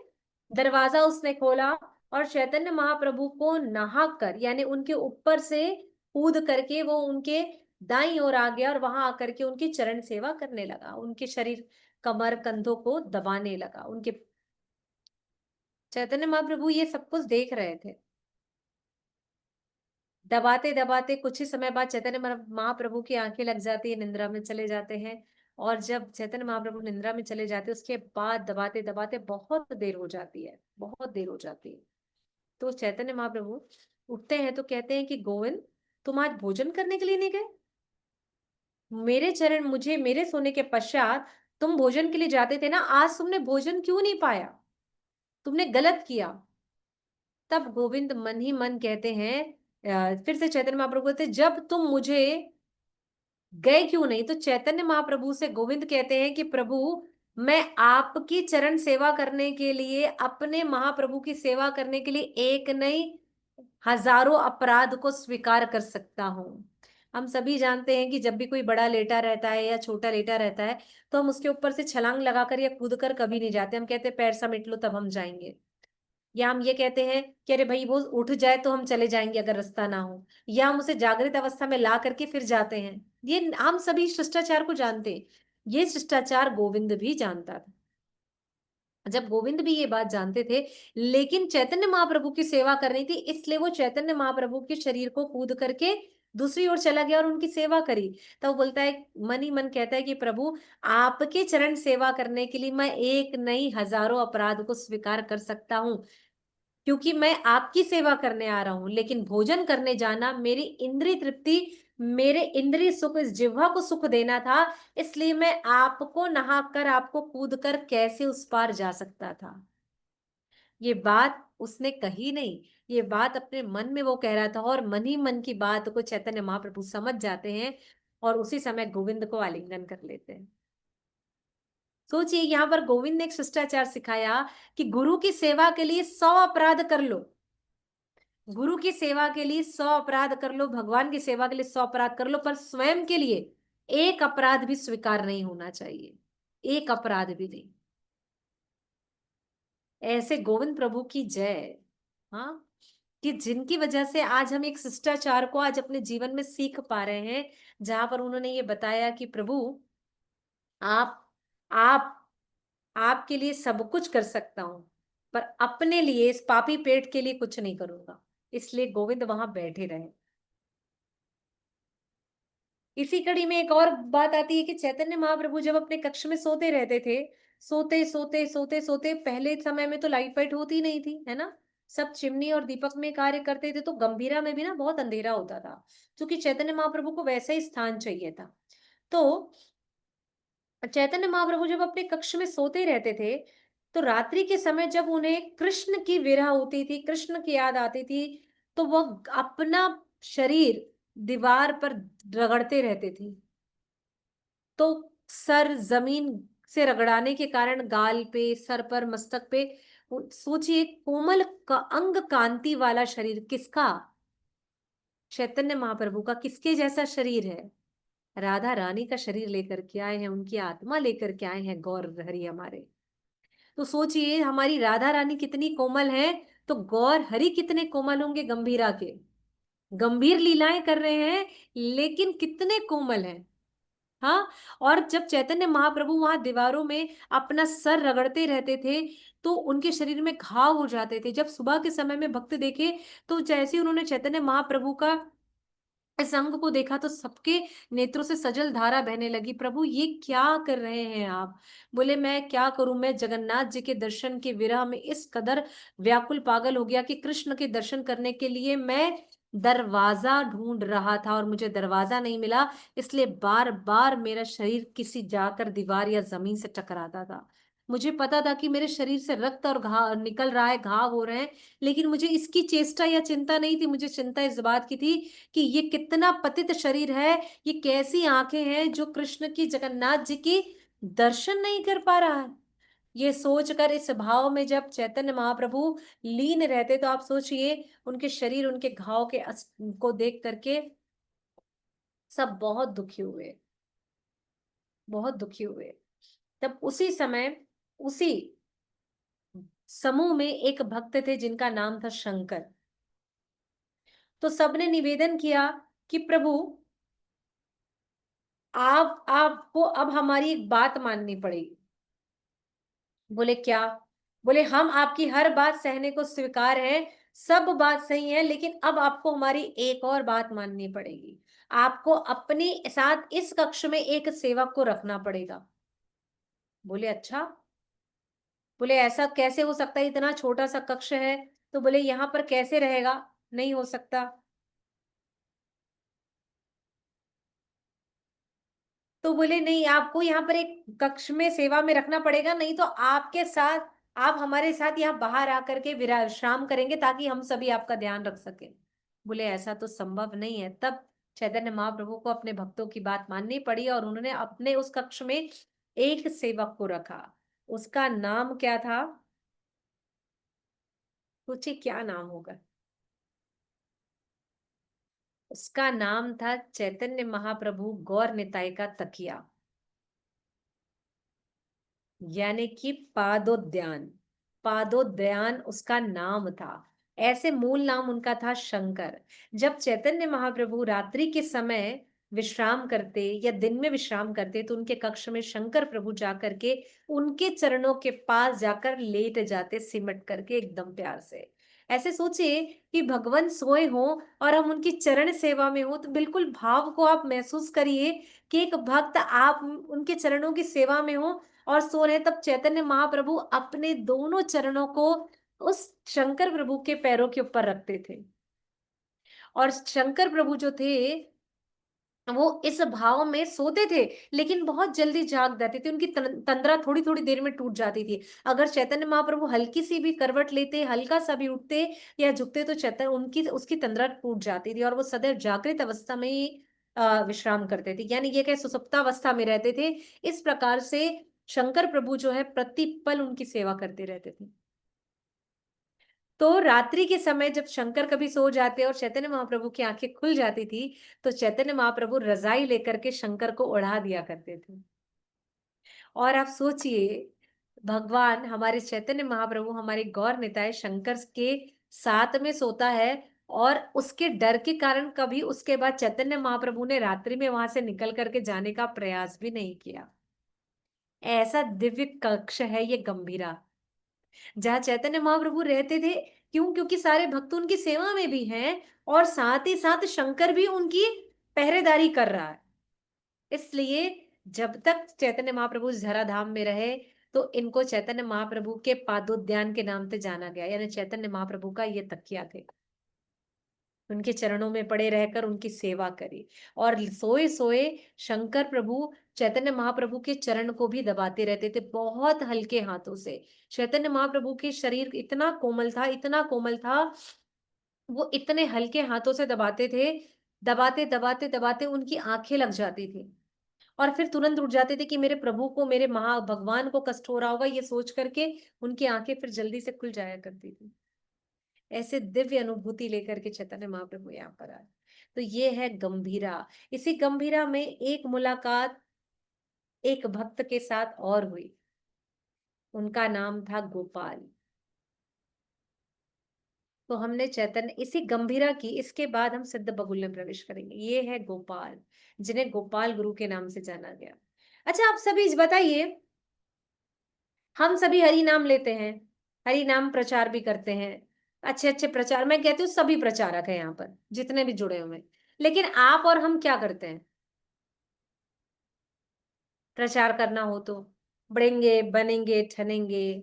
दरवाजा उसने खोला, और चैतन्य महाप्रभु को नहाकर, यानी उनके ऊपर से कूद करके वो उनके दाईं ओर आ गया, और वहां आकर के उनकी चरण सेवा करने लगा, उनके शरीर, कमर, कंधों को दबाने लगा उनके। चैतन्य महाप्रभु ये सब कुछ देख रहे थे। दबाते दबाते कुछ ही समय बाद चैतन्य महाप्रभु की आंखें लग जाती है, निंद्रा में चले जाते हैं। और जब चैतन्य महाप्रभु निंद्रा में चले जाते हैं, उसके बाद दबाते दबाते बहुत देर हो जाती है, बहुत देर हो जाती है। तो चैतन्य महाप्रभु उठते हैं तो कहते हैं कि गोविंद, तुम आज भोजन करने के लिए नहीं गए? मेरे चरण, मुझे मेरे सोने के पश्चात तुम भोजन के लिए जाते थे ना, आज तुमने भोजन क्यों नहीं पाया? तुमने गलत किया। तब गोविंद मन ही मन कहते हैं, फिर से चैतन्य महाप्रभु कहते हैं, जब तुम मुझे गए क्यों नहीं? तो चैतन्य महाप्रभु से गोविंद कहते हैं कि प्रभु, मैं आपकी चरण सेवा करने के लिए, अपने महाप्रभु की सेवा करने के लिए एक नहीं, हजारों अपराध को स्वीकार कर सकता हूं। हम सभी जानते हैं कि जब भी कोई बड़ा लेटा रहता है या छोटा लेटा रहता है, तो हम उसके ऊपर से छलांग लगाकर या कूद कर कभी नहीं जाते। हम कहते हैं पैर समेट लो तब हम जाएंगे, या हम ये कहते हैं कि अरे भाई वो उठ जाए तो हम चले जाएंगे अगर रास्ता ना हो, या हम उसे जागृत अवस्था में ला करके फिर जाते हैं। ये हम सभी शिष्टाचार को जानते हैं, ये शिष्टाचार गोविंद भी जानता था। जब गोविंद भी ये बात जानते थे, लेकिन चैतन्य महाप्रभु की सेवा करनी थी, इसलिए वो चैतन्य महाप्रभु के शरीर को कूद करके दूसरी ओर चला गया और उनकी सेवा करी। तो वो बोलता है, मन ही मन कहता है कि प्रभु, आपके चरण सेवा करने के लिए मैं एक नहीं, हजारों अपराध को स्वीकार कर सकता हूँ, क्योंकि मैं आपकी सेवा करने आ रहा हूं। लेकिन भोजन करने जाना मेरी इंद्रिय तृप्ति, मेरे इंद्रिय सुख, इस जिह्वा को सुख देना था, इसलिए मैं आपको नहाकर, आपको कूद कर कैसे उस पार जा सकता था। ये बात उसने कही नहीं, ये बात अपने मन में वो कह रहा था, और मन ही मन की बात को चैतन्य महाप्रभु समझ जाते हैं, और उसी समय गोविंद को आलिंगन कर लेते हैं। सोचिए, यहाँ पर गोविंद ने एक शिष्टाचार सिखाया कि गुरु की सेवा के लिए 100 अपराध कर लो, गुरु की सेवा के लिए 100 अपराध कर लो, भगवान की सेवा के लिए 100 अपराध कर लो, पर स्वयं के लिए एक अपराध भी स्वीकार नहीं होना चाहिए, एक अपराध भी नहीं। ऐसे गोविंद प्रभु की जय। हाँ, कि जिनकी वजह से आज हम एक शिष्टाचार को आज अपने जीवन में सीख पा रहे हैं, जहां पर उन्होंने ये बताया कि प्रभु, आप आप आपके लिए सब कुछ कर सकता हूं, पर अपने लिए, इस पापी पेट के लिए कुछ नहीं करूंगा। इसलिए गोविंद वहां बैठे रहे। इसी कड़ी में एक और बात आती है कि चैतन्य महाप्रभु जब अपने कक्ष में सोते रहते थे, सोते सोते सोते सोते, पहले समय में तो लाइट वाइट होती नहीं थी, है ना, सब चिमनी और दीपक में कार्य करते थे, तो गंभीरा में भी ना बहुत अंधेरा होता था, क्योंकि चैतन्य महाप्रभु को वैसा ही स्थान चाहिए था। तो चैतन्य महाप्रभु जब अपने कक्ष में सोते रहते थे, तो रात्रि के समय जब उन्हें कृष्ण की विरह होती थी, कृष्ण की याद आती थी, तो वह अपना शरीर दीवार पर रगड़ते रहते थे। तो सर जमीन से रगड़ाने के कारण गाल पे, सर पर, मस्तक पे, सोचिए, कोमल का अंग कांति वाला शरीर किसका? चैतन्य महाप्रभु का। किसके जैसा शरीर है? राधा रानी का शरीर लेकर के आए हैं, उनकी आत्मा लेकर के आए हैं गौर हरि हमारे। तो सोचिए, हमारी राधा रानी कितनी कोमल है, तो गौर हरि कितने कोमल होंगे गंभीरा के। गंभीर लीलाएं कर रहे हैं, लेकिन कितने कोमल हैं। हाँ। और जब चैतन्य महाप्रभु वहां दीवारों में अपना सर रगड़ते रहते थे, तो उनके शरीर में घाव हो जाते थे। जब सुबह के समय में भक्त देखे, तो जैसे ही उन्होंने चैतन्य महाप्रभु का इस अंग को देखा, तो सबके नेत्रों से सजल धारा बहने लगी। प्रभु, ये क्या कर रहे हैं आप? बोले, मैं क्या करूं, मैं जगन्नाथ जी के दर्शन के विरह में इस कदर व्याकुल पागल हो गया कि कृष्ण के दर्शन करने के लिए मैं दरवाजा ढूंढ रहा था और मुझे दरवाजा नहीं मिला। इसलिए बार बार मेरा शरीर किसी जाकर दीवार या जमीन से टकराता था। मुझे पता था कि मेरे शरीर से रक्त और घाव निकल रहा है, घाव हो रहे हैं, लेकिन मुझे इसकी चेष्टा या चिंता नहीं थी। मुझे चिंता इस बात की थी कि ये कितना पतित शरीर है, ये कैसी आंखें हैं जो कृष्ण की, जगन्नाथ जी की दर्शन नहीं कर पा रहा है। ये सोचकर, इस भाव में जब चैतन्य महाप्रभु लीन रहते, तो आप सोचिए उनके शरीर, उनके घाव के को देख करके सब बहुत दुखी हुए, बहुत दुखी हुए। तब उसी समय, उसी समूह में एक भक्त थे जिनका नाम था शंकर। तो सबने निवेदन किया कि प्रभु, आपको अब हमारी एक बात माननी पड़ेगी। बोले, क्या? बोले, हम आपकी हर बात सहने को स्वीकार है, सब बात सही है, लेकिन अब आपको हमारी एक और बात माननी पड़ेगी। आपको अपने साथ इस कक्ष में एक सेवक को रखना पड़ेगा। बोले, अच्छा। बोले, ऐसा कैसे हो सकता है, इतना छोटा सा कक्ष है। तो बोले, यहाँ पर कैसे रहेगा? नहीं हो सकता। तो बोले, नहीं, आपको यहाँ पर एक कक्ष में सेवा में रखना पड़ेगा, नहीं तो आपके साथ, आप हमारे साथ यहाँ बाहर आकर के विश्राम करेंगे, ताकि हम सभी आपका ध्यान रख सके। बोले, ऐसा तो संभव नहीं है। तब चैतन्य महाप्रभु को अपने भक्तों की बात माननी पड़ी, और उन्होंने अपने उस कक्ष में एक सेवक को रखा। उसका नाम क्या था? सोचिए क्या नाम होगा। उसका नाम था चैतन्य महाप्रभु गौर निताय का तकिया, यानी कि पादोद्यान। पादोद्यान उसका नाम था। ऐसे मूल नाम उनका था शंकर। जब चैतन्य महाप्रभु रात्रि के समय विश्राम करते या दिन में विश्राम करते, तो उनके कक्ष में शंकर प्रभु जाकर के उनके चरणों के पास जाकर लेट जाते, सिमट करके एकदम प्यार से। ऐसे सोचिए कि भगवान सोए हो और हम उनकी चरण सेवा में हो, तो बिल्कुल भाव को आप महसूस करिए कि एक भक्त, आप उनके चरणों की सेवा में हो और सो रहे। तब चैतन्य महाप्रभु अपने दोनों चरणों को उस शंकर प्रभु के पैरों के ऊपर रखते थे। और शंकर प्रभु जो थे, वो इस भाव में सोते थे, लेकिन बहुत जल्दी जाग जाते थे। उनकी तंद्रा थोड़ी थोड़ी देर में टूट जाती थी। अगर चैतन्य महाप्रभु हल्की सी भी करवट लेते, हल्का सा भी उठते या झुकते, तो चैतन्य उनकी उसकी तंद्रा टूट जाती थी, और वो सदैव जागृत अवस्था में ही विश्राम करते थे, यानी ये कहे सुसुप्तावस्था में रहते थे। इस प्रकार से शंकर प्रभु जो है प्रतिपल उनकी सेवा करते रहते थे। तो रात्रि के समय जब शंकर कभी सो जाते और चैतन्य महाप्रभु की आंखें खुल जाती थी, तो चैतन्य महाप्रभु रजाई लेकर के शंकर को ओढ़ा दिया करते थे। और आप सोचिए, भगवान हमारे चैतन्य महाप्रभु, हमारे गौर निताय शंकर के साथ में सोता है, और उसके डर के कारण कभी उसके बाद चैतन्य महाप्रभु ने रात्रि में वहां से निकल करके जाने का प्रयास भी नहीं किया। ऐसा दिव्य कक्ष है ये गंभीरा, जहाँ चैतन्य महाप्रभु रहते थे। क्यों? क्योंकि सारे भक्त उनकी सेवा में भी हैं, और साथ ही साथ शंकर भी उनकी पहरेदारी कर रहा है। इसलिए जब तक चैतन्य महाप्रभु इस धराधाम में रहे, तो इनको चैतन्य महाप्रभु के पादोद्यान के नाम से जाना गया, यानी चैतन्य महाप्रभु का ये तकिया थे। उनके चरणों में पड़े रहकर उनकी सेवा करी। और सोए सोए शंकर प्रभु चैतन्य महाप्रभु के चरण को भी दबाते रहते थे, बहुत हल्के हाथों से। चैतन्य महाप्रभु के शरीर इतना कोमल था, इतना कोमल था, वो इतने हल्के हाथों से दबाते थे। दबाते दबाते दबाते उनकी आंखें लग जाती थी, और फिर तुरंत उठ जाते थे कि मेरे प्रभु को, मेरे महा भगवान को कष्ट हो रहा होगा, ये सोच करके उनकी आंखें फिर जल्दी से खुल जाया करती थी। ऐसे दिव्य अनुभूति लेकर के चैतन्य महाप्रभु यहाँ पर आए। तो ये है गंभीरा। इसी गंभीरा में एक मुलाकात एक भक्त के साथ और हुई। उनका नाम था गोपाल। तो हमने चैतन्य इसी गंभीरा की, इसके बाद हम सिद्ध बगुल में प्रवेश करेंगे। ये है गोपाल, जिन्हें गोपाल गुरु के नाम से जाना गया। अच्छा, आप सभी बताइए, हम सभी हरि नाम लेते हैं, हरि नाम प्रचार भी करते हैं, अच्छे अच्छे प्रचार, मैं कहती हूँ सभी प्रचारक हैं यहाँ पर जितने भी जुड़े हुए हैं, लेकिन आप और हम क्या करते हैं? प्रचार करना हो तो बढ़ेंगे, बनेंगे, ठनेंगे,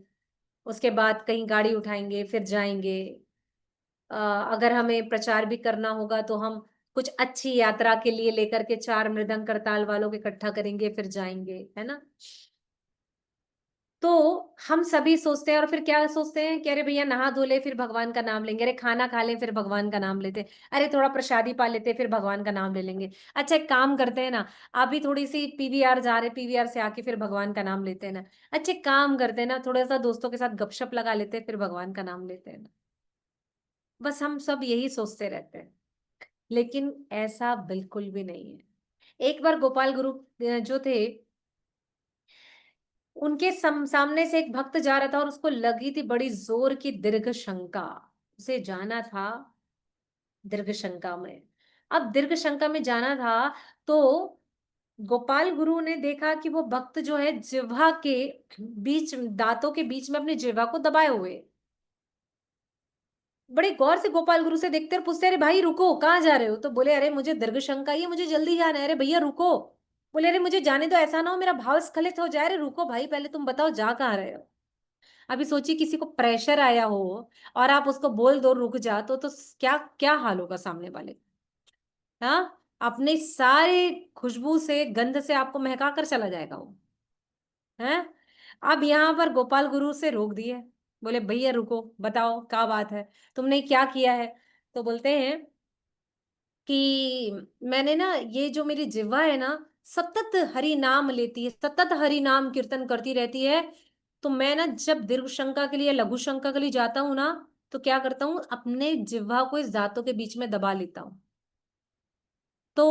उसके बाद कहीं गाड़ी उठाएंगे, फिर जाएंगे। अ, अगर हमें प्रचार भी करना होगा तो हम कुछ अच्छी यात्रा के लिए लेकर के चार मृदंग करताल वालों को इकट्ठा करेंगे, फिर जाएंगे, है ना? तो हम सभी सोचते हैं, और फिर क्या सोचते हैं कि अरे भैया नहा धो ले फिर भगवान का नाम लेंगे, अरे खाना खा ले फिर भगवान का नाम लेते हैं, अरे थोड़ा प्रसादी पा लेते फिर भगवान का नाम ले लेंगे। अच्छा, एक काम करते हैं ना, अभी थोड़ी सी पीवीआर जा रहे, पीवीआर से आके फिर भगवान का नाम लेते हैं ना। अच्छे काम करते हैं ना, थोड़ा सा दोस्तों के साथ गपशप लगा लेते हैं, फिर भगवान का नाम लेते हैं ना। बस हम सब यही सोचते रहते हैं, लेकिन ऐसा बिल्कुल भी नहीं है। एक बार गोपाल गुरु जो थे, उनके सामने से एक भक्त जा रहा था और उसको लगी थी बड़ी जोर की दीर्घ शंका। उसे जाना था दीर्घ शंका में। अब दीर्घ शंका में जाना था, तो गोपाल गुरु ने देखा कि वो भक्त जो है जिह्वा के बीच, दांतों के बीच में अपनी जिह्वा को दबाए हुए। बड़े गौर से गोपाल गुरु से देखते और पूछते, अरे भाई रुको, कहाँ जा रहे हो? तो बोले, अरे मुझे दीर्घ शंका ही है, मुझे जल्दी जाना है। अरे भैया रुको। बोले, अरे मुझे जाने दो, ऐसा ना हो मेरा भाव स्खलित हो जाए। अरे रुको भाई, पहले तुम बताओ जा कहाँ रहे हो? अभी सोचिए किसी को प्रेशर आया हो और आप उसको बोल दो रुक जा, तो क्या क्या हाल होगा सामने वाले? हाँ, अपने सारे खुशबू से, गंध से आपको महका कर चला जाएगा वो, है। अब यहाँ पर गोपाल गुरु से रोक दिए। बोले, भैया रुको, बताओ क्या बात है, तुमने क्या किया है? तो बोलते हैं कि मैंने ना, ये जो मेरी जिह्वा है ना, सतत हरि नाम लेती है, सतत हरि नाम कीर्तन करती रहती है। तो मैं ना जब दीर्घ शंका के लिए, लघु शंका के लिए जाता हूँ ना, तो क्या करता हूँ, अपने जिह्वा को इस दांतों के बीच में दबा लेता हूँ। तो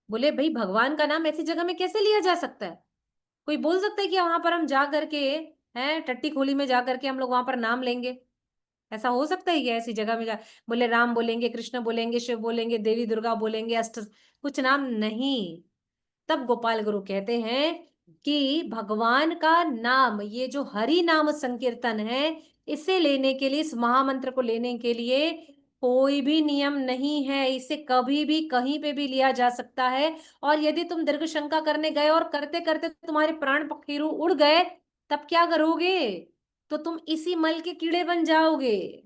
बोले, भाई भगवान का नाम ऐसी जगह में कैसे लिया जा सकता है? कोई बोल सकता है कि वहां पर हम जा करके, हैं, टट्टी खोली में जा करके हम लोग वहां पर नाम लेंगे? ऐसा हो सकता है क्या ऐसी जगह में जा? बोले, राम बोलेंगे, कृष्ण बोलेंगे, शिव बोलेंगे, देवी दुर्गा बोलेंगे, अष्ट कुछ नाम नहीं। तब गोपाल गुरु कहते हैं कि भगवान का नाम, ये जो हरि नाम संकीर्तन है, इसे लेने के लिए, इस महामंत्र को लेने के लिए कोई भी नियम नहीं है। इसे कभी भी कहीं पे भी लिया जा सकता है। और यदि तुम दीर्घ शंका करने गए और करते करते तुम्हारे प्राण पखेरु उड़ गए, तब क्या करोगे? तो तुम इसी मल के कीड़े बन जाओगे।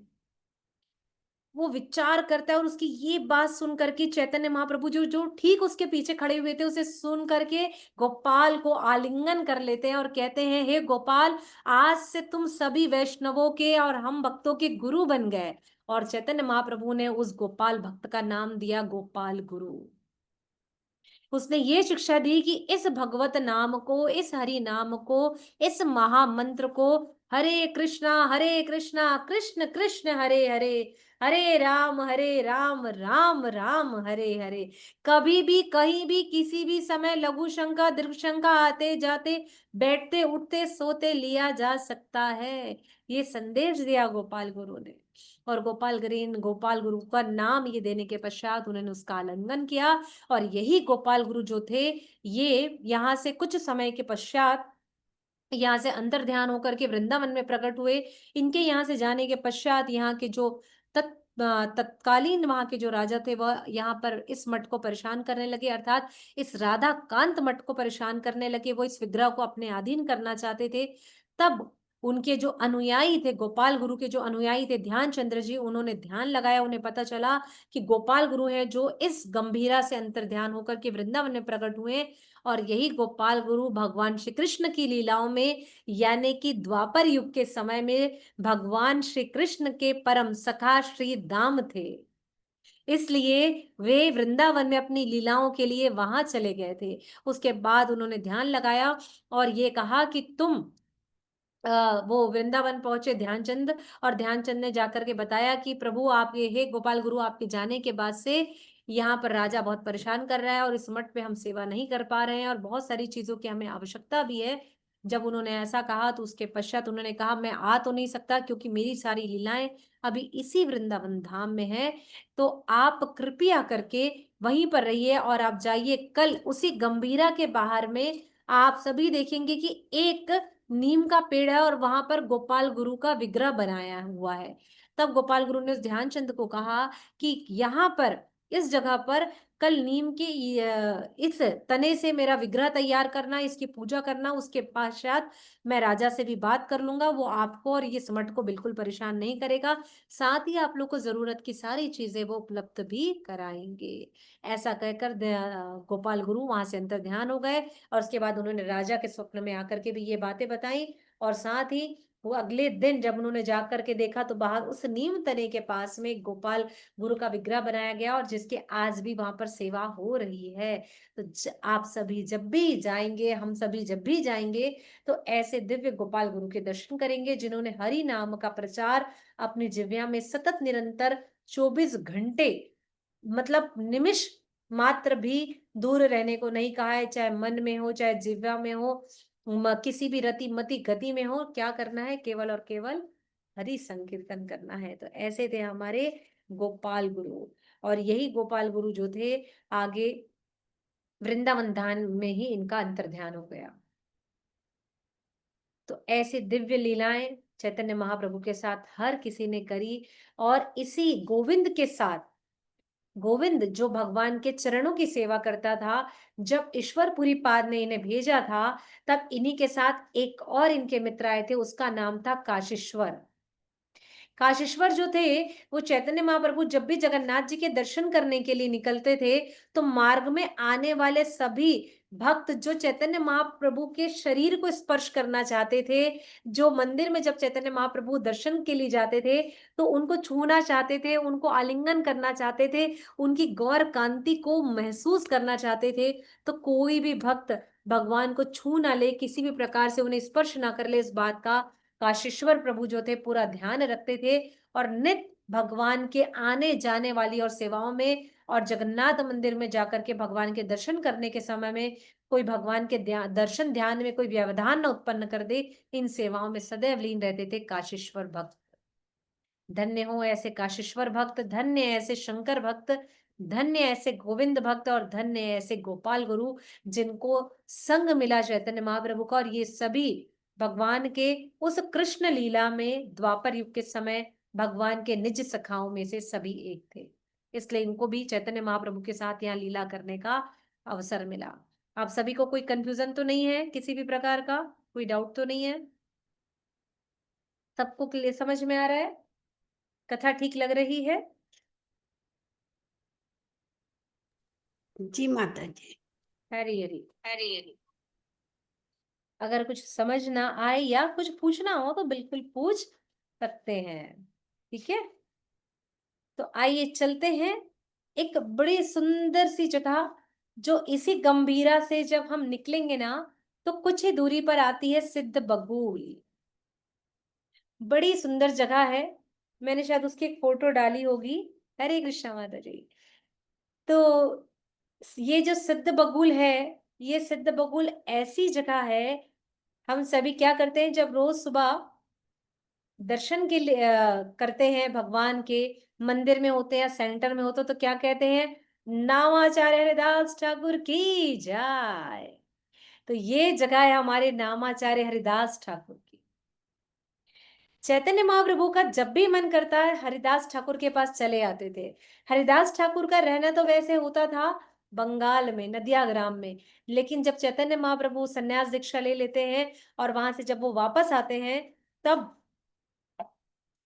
वो विचार करता है, और उसकी ये बात सुन करके चैतन्य महाप्रभु जो जो ठीक उसके पीछे खड़े हुए थे, उसे सुन करके गोपाल को आलिंगन कर लेते हैं और कहते हैं, हे गोपाल, आज से तुम सभी वैष्णवों के और हम भक्तों के गुरु बन गए। और चैतन्य महाप्रभु ने उस गोपाल भक्त का नाम दिया गोपाल गुरु। उसने ये शिक्षा दी कि इस भगवत नाम को, इस हरि नाम को, इस महामंत्र को, हरे कृष्णा कृष्ण कृष्ण हरे हरे, हरे राम राम राम हरे हरे, कभी भी कहीं भी किसी भी समय लघु शंका दीर्घ शंका आते जाते, बैठते उठते सोते लिया जा सकता है। ये संदेश दिया गोपाल गुरु ने। और गोपाल गुरु का नाम ये देने के पश्चात उन्होंने उसका आलिंगन किया। और यही गोपाल गुरु जो थे, ये यहाँ से कुछ समय के पश्चात यहाँ से अंतर ध्यान होकर के वृंदावन में प्रकट हुए। इनके यहाँ से जाने के पश्चात यहाँ के जो तत्कालीन वहां के जो राजा थे, वह यहाँ पर इस मठ को परेशान करने लगे, अर्थात इस राधा कांत मठ को परेशान करने लगे। वो इस विग्रह को अपने अधीन करना चाहते थे। तब उनके जो अनुयायी थे, गोपाल गुरु के जो अनुयायी थे, ध्यान चंद्र जी, उन्होंने ध्यान लगाया। उन्हें पता चला कि गोपाल गुरु है जो इस गंभीरा से अंतर ध्यान होकर के वृंदावन में प्रकट हुए। और यही गोपाल गुरु भगवान श्री कृष्ण की लीलाओं में, यानी कि द्वापर युग के समय में, भगवान श्री कृष्ण के परम सखा श्री दाम थे। इसलिए वे वृंदावन में अपनी लीलाओं के लिए वहां चले गए थे। उसके बाद उन्होंने ध्यान लगाया और ये कहा कि तुम वो वृंदावन पहुंचे ध्यानचंद। और ध्यानचंद ने जाकर के बताया कि प्रभु, आप ये, हे गोपाल गुरु, आपके जाने के बाद से यहाँ पर राजा बहुत परेशान कर रहा है और इस मठ पे हम सेवा नहीं कर पा रहे हैं और बहुत सारी चीजों की हमें आवश्यकता भी है। जब उन्होंने ऐसा कहा तो उसके पश्चात उन्होंने कहा मैं आ तो नहीं सकता क्योंकि मेरी सारी लीलाएं अभी इसी वृंदावन धाम में है, तो आप कृपया करके वहीं पर रहिए और आप जाइए कल उसी गंभीरा के बाहर में आप सभी देखेंगे कि एक नीम का पेड़ है और वहां पर गोपाल गुरु का विग्रह बनाया हुआ है। तब गोपाल गुरु ने उस ध्यानचंद को कहा कि यहाँ पर इस जगह पर कल नीम की इस तने से मेरा विग्रह तैयार करना, इसकी पूजा करना, उसके पश्चात मैं राजा से भी बात कर लूंगा, वो आपको और ये समट को बिल्कुल परेशान नहीं करेगा, साथ ही आप लोग को जरूरत की सारी चीजें वो उपलब्ध भी कराएंगे। ऐसा कहकर गोपाल गुरु वहां से अंतर ध्यान हो गए और उसके बाद उन्होंने राजा के स्वप्न में आकर के भी ये बातें बताई। और साथ ही वो अगले दिन जब उन्होंने जाकर के देखा तो बाहर उस नीम तने के पास में गोपाल गुरु का विग्रह बनाया गया और जिसके आज भी वहां पर सेवा हो रही है। तो आप सभी जब भी जाएंगे, हम सभी जब भी जाएंगे तो ऐसे दिव्य गोपाल गुरु के दर्शन करेंगे जिन्होंने हरि नाम का प्रचार अपनी जिह्वा में सतत निरंतर 24 घंटे, मतलब निमिष मात्र भी दूर रहने को नहीं कहा है, चाहे मन में हो चाहे जिह्वा में हो, किसी भी रति मति गति में हो, क्या करना है, केवल और केवल हरि संकीर्तन करना है। तो ऐसे थे हमारे गोपाल गुरु। और यही गोपाल गुरु जो थे आगे वृंदावन धाम में ही इनका अंतर ध्यान हो गया। तो ऐसी दिव्य लीलाएं चैतन्य महाप्रभु के साथ हर किसी ने करी। और इसी गोविंद के साथ, गोविंद जो भगवान के चरणों की सेवा करता था, जब ईश्वरपुरी पाद ने इन्हें भेजा था तब इन्हीं के साथ एक और इनके मित्र आए थे, उसका नाम था काशीश्वर। काशीश्वर जो थे वो चैतन्य महाप्रभु जब भी जगन्नाथ जी के दर्शन करने के लिए निकलते थे तो मार्ग में आने वाले सभी भक्त जो चैतन्य महाप्रभु के शरीर को स्पर्श करना चाहते थे, जो मंदिर में जब चैतन्य महाप्रभु दर्शन के लिए जाते थे तो उनको छूना चाहते थे, उनको आलिंगन करना चाहते थे, उनकी गौर कांति को महसूस करना चाहते थे, तो कोई भी भक्त भगवान को छू ना ले, किसी भी प्रकार से उन्हें स्पर्श ना कर ले, इस बात का काशीश्वर प्रभु जो थे पूरा ध्यान रखते थे। और नित्य भगवान के आने जाने वाली और सेवाओं में और जगन्नाथ मंदिर में जाकर के भगवान के दर्शन करने के समय में कोई भगवान के दर्शन ध्यान में कोई व्यवधान न उत्पन्न कर दे, इन सेवाओं में सदैव लीन रहते थे काशीश्वर भक्त। धन्य हो ऐसे काशीश्वर भक्त, धन्य ऐसे शंकर भक्त, धन्य ऐसे गोविंद भक्त और धन्य ऐसे गोपाल गुरु जिनको संग मिला चैतन्य महाप्रभु का। और ये सभी भगवान के उस कृष्ण लीला में द्वापर युग के समय भगवान के निज सखाओं में से सभी एक थे, इसलिए इनको भी चैतन्य महाप्रभु के साथ यहाँ लीला करने का अवसर मिला। आप सभी को कोई कंफ्यूजन तो नहीं है, किसी भी प्रकार का कोई डाउट तो नहीं है? सबको क्लियर समझ में आ रहा है? कथा ठीक लग रही है? जी माता जी। हरी हरी। हरी हरी। अगर कुछ समझ ना आए या कुछ पूछना हो तो बिल्कुल पूछ सकते हैं, ठीक है? तो आइए चलते हैं एक बड़ी सुंदर सी जगह, जो इसी गंभीरा से जब हम निकलेंगे ना तो कुछ ही दूरी पर आती है सिद्ध बगुल। बड़ी सुंदर जगह है, मैंने शायद उसकी एक फोटो डाली होगी। हरे कृष्णा माता जी। तो ये जो सिद्ध बगुल है, ये सिद्ध बगुल ऐसी जगह है, हम सभी क्या करते हैं जब रोज सुबह दर्शन के लिए करते हैं भगवान के, मंदिर में होते हैं सेंटर में होते तो क्या कहते हैं, नामाचार्य हरिदास ठाकुर की जय। तो ये जगह है हमारे नामाचार्य हरिदास ठाकुर की। चैतन्य महाप्रभु का जब भी मन करता है हरिदास ठाकुर के पास चले आते थे। हरिदास ठाकुर का रहना तो वैसे होता था बंगाल में नदिया ग्राम में, लेकिन जब चैतन्य महाप्रभु संन्यास दीक्षा ले लेते हैं और वहां से जब वो वापस आते हैं तब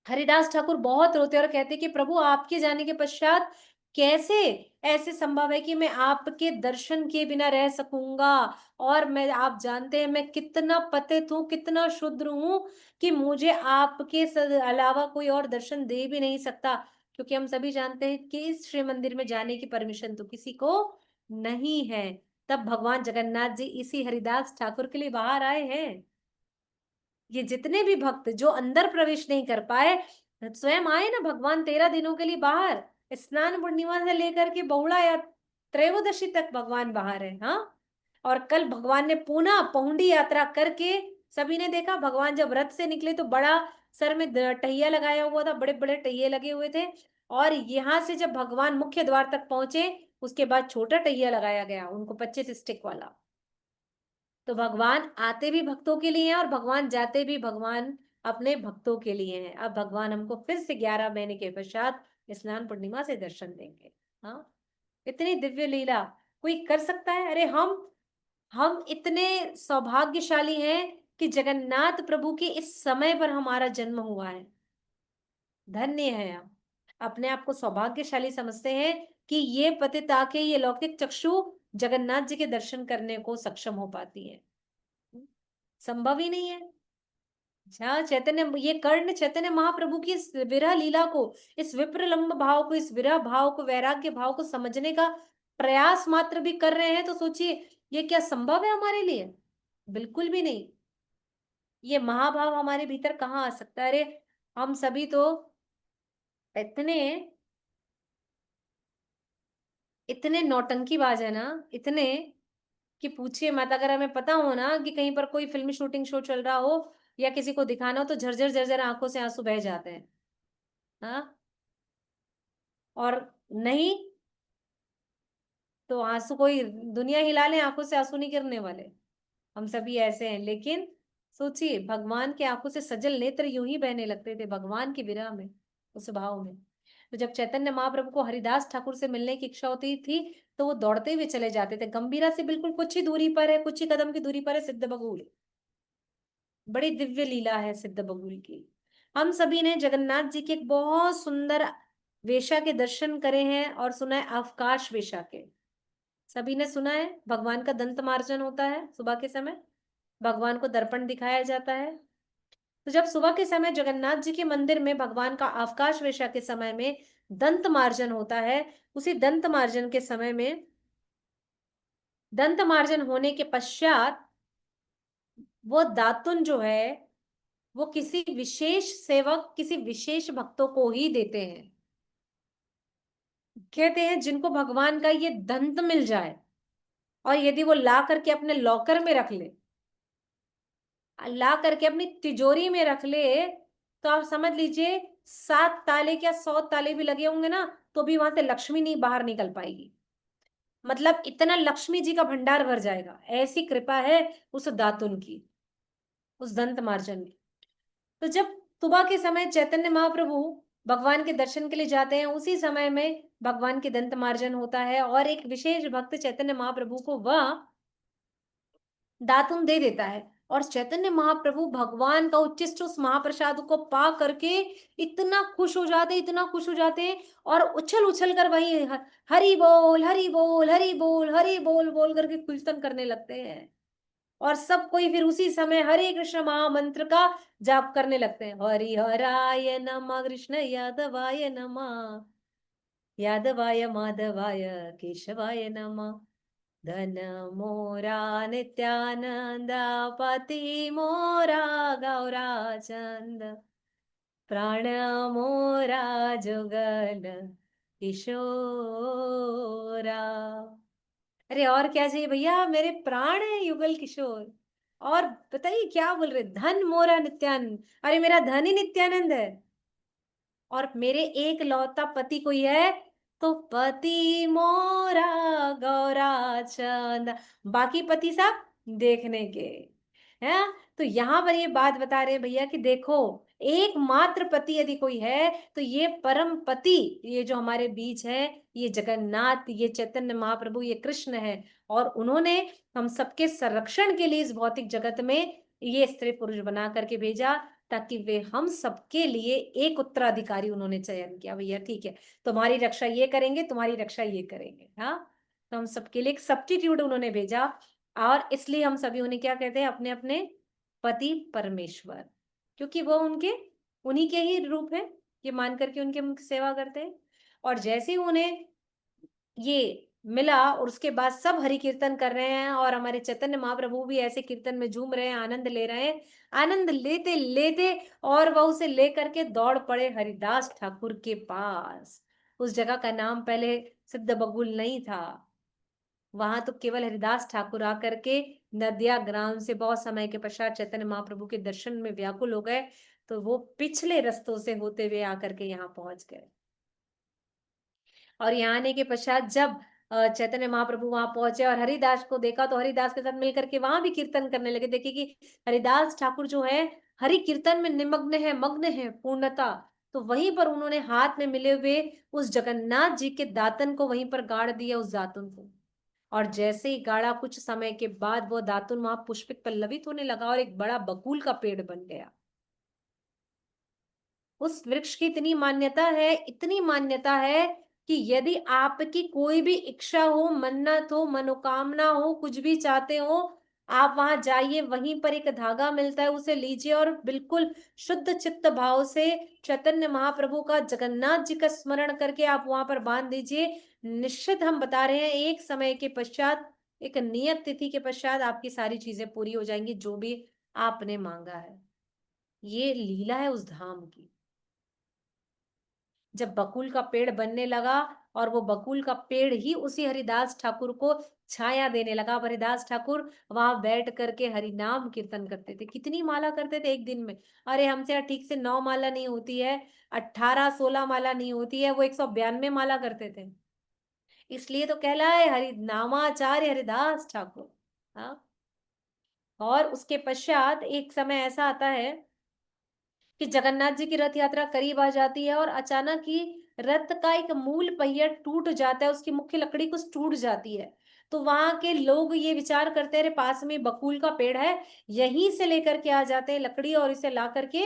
हरिदास ठाकुर बहुत रोते और कहते कि प्रभु आपके जाने के पश्चात कैसे ऐसे संभव है कि मैं आपके दर्शन किए बिना रह सकूंगा। और मैं, आप जानते हैं मैं कितना पतित हूँ, कितना शुद्र हूँ कि मुझे आपके अलावा कोई और दर्शन दे भी नहीं सकता, क्योंकि हम सभी जानते हैं कि इस श्री मंदिर में जाने की परमिशन तो किसी को नहीं है। तब भगवान जगन्नाथ जी इसी हरिदास ठाकुर के लिए बाहर आए हैं। ये जितने भी भक्त जो अंदर प्रवेश नहीं कर पाए, स्वयं आए ना भगवान 13 दिनों के लिए बाहर, स्नान पूर्णिमा से लेकर के बहुड़ा या त्रयोदशी तक भगवान बाहर है। हाँ, और कल भगवान ने पुनः पहुंडी यात्रा करके, सभी ने देखा भगवान जब रथ से निकले तो बड़ा सर में टहिया लगाया हुआ था, बड़े बड़े टहिए लगे हुए थे। और यहां से जब भगवान मुख्य द्वार तक पहुंचे, उसके बाद छोटा टहिया लगाया गया उनको, 25 स्टिक वाला। तो भगवान आते भी भक्तों के लिए हैं और भगवान जाते भी भगवान अपने भक्तों के लिए हैं। अब भगवान हमको फिर से 11 महीने के पश्चात स्नान पूर्णिमा से दर्शन देंगे। हाँ, इतनी दिव्य लीला कोई कर सकता है? अरे हम इतने सौभाग्यशाली हैं कि जगन्नाथ प्रभु के इस समय पर हमारा जन्म हुआ है। धन्य है हम, अपने आप को सौभाग्यशाली समझते हैं कि ये पतिता के ये लौकिक चक्षु जगन्नाथ जी के दर्शन करने को सक्षम हो पाती है। संभव ही नहीं है। अच्छा, चैतन्य, ये कर्ण चैतन्य महाप्रभु की इस विरह लीला को, इस विप्रलंब भाव को, इस विरह भाव को, वैराग्य भाव को समझने का प्रयास मात्र भी कर रहे हैं, तो सोचिए ये क्या संभव है हमारे लिए? बिल्कुल भी नहीं। ये महाभाव हमारे भीतर कहाँ आ सकता है? अरे हम सभी तो इतने इतने नौटंकीबाज है ना, इतने, कि पूछिए मत। अगर हमें पता हो ना कि कहीं पर कोई फिल्म शूटिंग शो चल रहा हो या किसी को दिखाना हो, तो झरझर झरझर आंखों से आंसू बह जाते हैं। हाँ, और नहीं तो आंसू कोई दुनिया हिला ले, आंखों से आंसू नहीं गिरने वाले। हम सभी ऐसे हैं। लेकिन सोचिए, भगवान के आंखों से सजल नेत्र यूं ही बहने लगते थे भगवान की विरह में, उस भाव में। तो जब चैतन्य महाप्रभु को हरिदास ठाकुर से मिलने की इच्छा होती थी, तो वो दौड़ते हुए चले जाते थे। गंभीरा से बिल्कुल कुछ ही दूरी पर है, कुछ ही कदम की दूरी पर है सिद्ध बगुल। बड़ी दिव्य लीला है सिद्ध बगुल की। हम सभी ने जगन्नाथ जी के एक बहुत सुंदर वेशा के दर्शन करे हैं और सुना है अवकाश वेशा के। सभी ने सुना है भगवान का दंत मार्जन होता है सुबह के समय, भगवान को दर्पण दिखाया जाता है। तो जब सुबह के समय जगन्नाथ जी के मंदिर में भगवान का अवकाश वेशा के समय में दंत मार्जन होता है, उसी दंत मार्जन के समय में, दंत मार्जन होने के पश्चात, वो दातुन जो है वो किसी विशेष सेवक, किसी विशेष भक्तों को ही देते हैं। कहते हैं जिनको भगवान का ये दंत मिल जाए और यदि वो ला करके अपने लॉकर में रख ले, ला करके अपनी तिजोरी में रख ले, तो आप समझ लीजिए 7 ताले क्या 100 ताले भी लगे होंगे ना, तो भी वहां से लक्ष्मी नहीं बाहर निकल पाएगी। मतलब इतना लक्ष्मी जी का भंडार भर जाएगा, ऐसी कृपा है उस दातुन की, उस दंत मार्जन में। तो जब सुबह के समय चैतन्य महाप्रभु भगवान के दर्शन के लिए जाते हैं, उसी समय में भगवान के दंत मार्जन होता है और एक विशेष भक्त चैतन्य महाप्रभु को वह दातुन दे देता है। और चैतन्य महाप्रभु भगवान का उच्चिष्ट उस महाप्रसाद को पा करके इतना खुश हो जाते, इतना खुश हो जाते हैं, और उछल उछल कर वही हरि बोल हरि बोल हरि बोल हरि बोल बोल करके कीर्तन करने लगते हैं। और सब कोई फिर उसी समय हरे कृष्ण महामंत्र का जाप करने लगते हैं। हरि हराय नमः, कृष्ण यादवाय नमः, यादवाय माधवाय केशवाय नमः, धन मोरा नित्यानंदा, पति मोरा गौरा चंद, प्राण मोरा जुगल किशोरा। अरे और क्या चाहिए भैया, मेरे प्राण है युगल किशोर। और बताइए क्या बोल रहे, धन मोरा नित्यानंद, अरे मेरा धन ही नित्यानंद है। और मेरे एक लौता पति कोई है, तो पति मोरा गौरा चंद, बाकी पति सब देखने के हैं। तो यहाँ पर ये बात बता रहे हैं भैया कि देखो, एकमात्र पति यदि कोई है तो ये परम पति, ये जो हमारे बीच है, ये जगन्नाथ, ये चैतन्य महाप्रभु, ये कृष्ण है। और उन्होंने हम सबके संरक्षण के लिए इस भौतिक जगत में ये स्त्री पुरुष बना करके भेजा, ताकि वे हम सबके लिए एक उत्तराधिकारी उन्होंने चयन किया। भैया ठीक है, तुम्हारी रक्षा ये करेंगे, तुम्हारी रक्षा ये करेंगे। हाँ, तो हम सबके लिए एक सब्स्टिट्यूट उन्होंने भेजा। और इसलिए हम सभी उन्हें क्या कहते हैं, अपने अपने पति परमेश्वर, क्योंकि वो उनके, उन्हीं के ही रूप है, ये मान करके उनके सेवा करते हैं। और जैसे ही उन्हें ये मिला, और उसके बाद सब हरि कीर्तन कर रहे हैं, और हमारे चैतन्य महाप्रभु भी ऐसे कीर्तन में झूम रहे हैं, आनंद ले रहे हैं। आनंद लेते लेते और वह उसे लेकर के दौड़ पड़े हरिदास ठाकुर के पास। उस जगह का नाम पहले सिद्ध बगुल नहीं था, वहां तो केवल हरिदास ठाकुर आकर के नदिया ग्राम से बहुत समय के पश्चात चैतन्य महाप्रभु के दर्शन में व्याकुल हो गए, तो वो पिछले रस्तों से होते हुए आकर के यहाँ पहुंच गए। और यहाँ आने के पश्चात जब चैतन्य महाप्रभु वहां पहुंचे और हरिदास को देखा, तो हरिदास के साथ मिलकर के वहां भी कीर्तन करने लगे। देखिए कि हरिदास ठाकुर जो है हरि कीर्तन में निमग्न है, मग्न है पूर्णता। तो वहीं पर उन्होंने हाथ में मिले हुए उस जगन्नाथ जी के दातन को वहीं पर गाड़ दिया, उस दातुन को। और जैसे ही गाड़ा, कुछ समय के बाद वो दातुन वहां पुष्पित पल्लवित होने लगा और एक बड़ा बकुल का पेड़ बन गया। उस वृक्ष की इतनी मान्यता है, इतनी मान्यता है कि यदि आपकी कोई भी इच्छा हो, मन्नत हो, मनोकामना हो, कुछ भी चाहते हो, आप वहां जाइए, वहीं पर एक धागा मिलता है, उसे लीजिए और बिल्कुल शुद्ध चित्त भाव से चैतन्य महाप्रभु का, जगन्नाथ जी का स्मरण करके आप वहां पर बांध दीजिए। निश्चित हम बता रहे हैं, एक समय के पश्चात, एक नियत तिथि के पश्चात आपकी सारी चीजें पूरी हो जाएंगी, जो भी आपने मांगा है। ये लीला है उस धाम की। जब बकुल का पेड़ बनने लगा और वो बकुल का पेड़ ही उसी हरिदास ठाकुर को छाया देने लगा। अब हरिदास ठाकुर वहां बैठ करके हरि नाम कीर्तन करते थे। कितनी माला करते थे एक दिन में? अरे हमसे यहाँ ठीक से 9 माला नहीं होती है, 18-16 माला नहीं होती है, वो 192 माला करते थे। इसलिए तो कहलाए हरि नामाचार्य हरिदास ठाकुर। हाँ। और उसके पश्चात एक समय ऐसा आता है कि जगन्नाथ जी की रथ यात्रा करीब आ जाती है और अचानक ही रथ का एक मूल पहिया टूट जाता है, उसकी मुख्य लकड़ी कुछ टूट जाती है। तो वहां के लोग ये विचार करते हैं, अरे पास में बकुल का पेड़ है, यहीं से लेकर के आ जाते हैं लकड़ी और इसे ला करके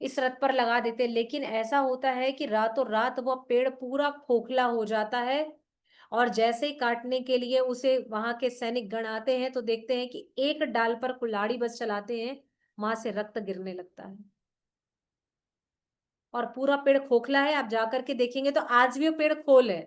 इस रथ पर लगा देते हैं। लेकिन ऐसा होता है कि रातों रात वो पेड़ पूरा खोखला हो जाता है। और जैसे ही काटने के लिए उसे वहां के सैनिक गण आते हैं, तो देखते हैं कि एक डाल पर कुल्हाड़ी बस चलाते हैं, वहां से रक्त गिरने लगता है और पूरा पेड़ खोखला है। आप जाकर के देखेंगे तो आज भी वो पेड़ खोल है,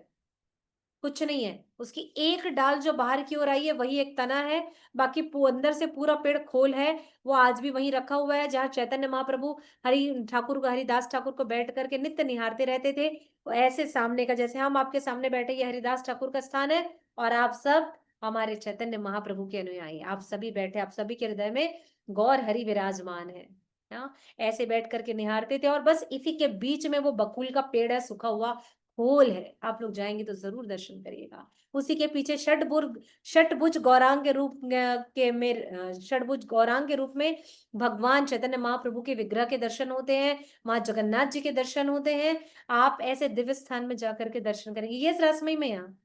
कुछ नहीं है। उसकी एक डाल जो बाहर की ओर आई है वही एक तना है, बाकी अंदर से पूरा पेड़ खोल है। वो आज भी वहीं रखा हुआ है जहाँ चैतन्य महाप्रभु हरि ठाकुर को, हरिदास ठाकुर को बैठ करके नित्य निहारते रहते थे। वो ऐसे सामने का, जैसे हम आपके सामने बैठे, ये हरिदास ठाकुर का स्थान है और आप सब हमारे चैतन्य महाप्रभु के अनुयायी, आप सभी बैठे, आप सभी के हृदय में गौर हरि विराजमान है। हाँ, ऐसे बैठ करके निहारते थे और बस इसी के बीच में वो बकुल का पेड़ है, सूखा हुआ खोल है। आप लोग जाएंगे तो जरूर दर्शन करिएगा। उसी के पीछे षटभुज गौरांग के रूप के में षटभुज गौरांग के रूप में भगवान चैतन्य महाप्रभु के विग्रह के दर्शन होते हैं, माँ जगन्नाथ जी के दर्शन होते हैं। आप ऐसे दिव्य स्थान में जाकर के दर्शन करेंगे, ये इस रसमई में यहाँ।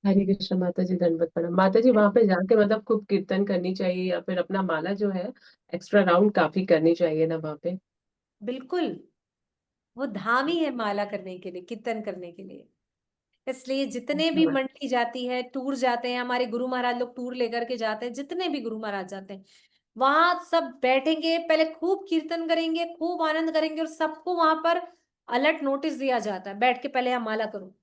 हरे कृष्ण माता जी, दंडवत प्रणाम माता जी। वहां पे जाके मतलब खूब कीर्तन करनी चाहिए या फिर अपना माला जो है एक्स्ट्रा राउंड काफी करनी चाहिए ना वहां पे? बिल्कुल, वो धाम ही है माला करने के लिए, कीर्तन करने के लिए। इसलिए जितने भी मंडली जाती है, टूर जाते हैं, हमारे गुरु महाराज लोग टूर लेकर के जाते हैं, जितने भी गुरु महाराज जाते हैं, वहां सब बैठेंगे, पहले खूब कीर्तन करेंगे, खूब आनंद करेंगे और सबको वहां पर अलर्ट नोटिस दिया जाता है, बैठ के पहले यहाँ माला करो,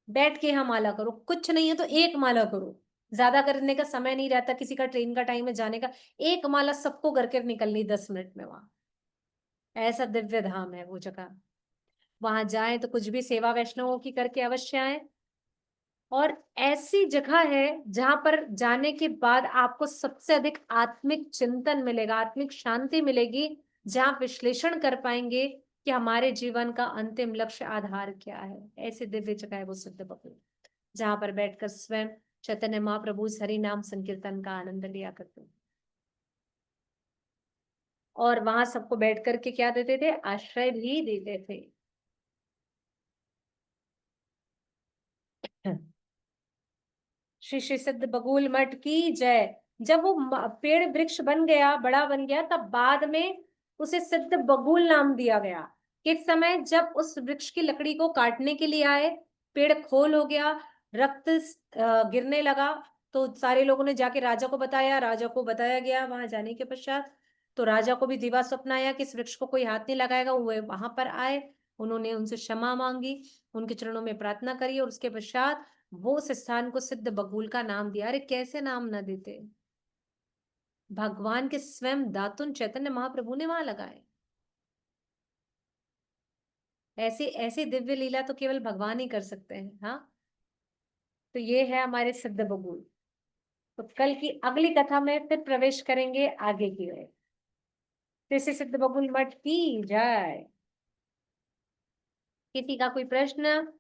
बैठ के यहाँ माला करो, कुछ नहीं है तो एक माला करो। ज्यादा करने का समय नहीं रहता, किसी का ट्रेन का टाइम है जाने का, एक माला सबको करके निकलनी 10 मिनट में वहां। ऐसा दिव्य धाम है वो जगह। वहां जाए तो कुछ भी सेवा वैष्णवों की करके अवश्य आए। और ऐसी जगह है जहां पर जाने के बाद आपको सबसे अधिक आत्मिक चिंतन मिलेगा, आत्मिक शांति मिलेगी, जहां आप विश्लेषण कर पाएंगे कि हमारे जीवन का अंतिम लक्ष्य आधार क्या है। ऐसी दिव्य जगह है वो सिद्ध बकुल, जहां पर बैठकर स्वयं चैतन्य महाप्रभु इस हरि नाम संकीर्तन का आनंद लिया करते हैं। और वहां सबको बैठ करके क्या देते थे? आश्रय भी देते थे। श्री श्री सिद्ध बगुल मठ की जय। जब वो पेड़ वृक्ष बन गया, बड़ा बन गया, तब बाद में उसे सिद्ध बगुल नाम दिया गया। किस समय? जब उस वृक्ष की लकड़ी को काटने के लिए आए, पेड़ खोल हो गया, रक्त गिरने लगा, तो सारे लोगों ने जाके राजा को बताया, राजा को बताया गया। वहां जाने के पश्चात तो राजा को भी दिवा स्वप्न आया कि इस वृक्ष को कोई हाथ नहीं लगाएगा। वो वहां पर आए, उन्होंने उनसे क्षमा मांगी, उनके चरणों में प्रार्थना करी और उसके पश्चात वो उस स्थान को सिद्ध बगुल का नाम दिया। अरे कैसे नाम ना देते? भगवान के स्वयं दातुन चैतन्य महाप्रभु ने वहां लगाए। ऐसी ऐसी दिव्य लीला तो केवल भगवान ही कर सकते हैं। हाँ, तो ये है हमारे सिद्ध बबूल। तो कल की अगली कथा में फिर प्रवेश करेंगे आगे की ओर। जैसे सिद्ध बबूल मठ की जय। किसी का कोई प्रश्न?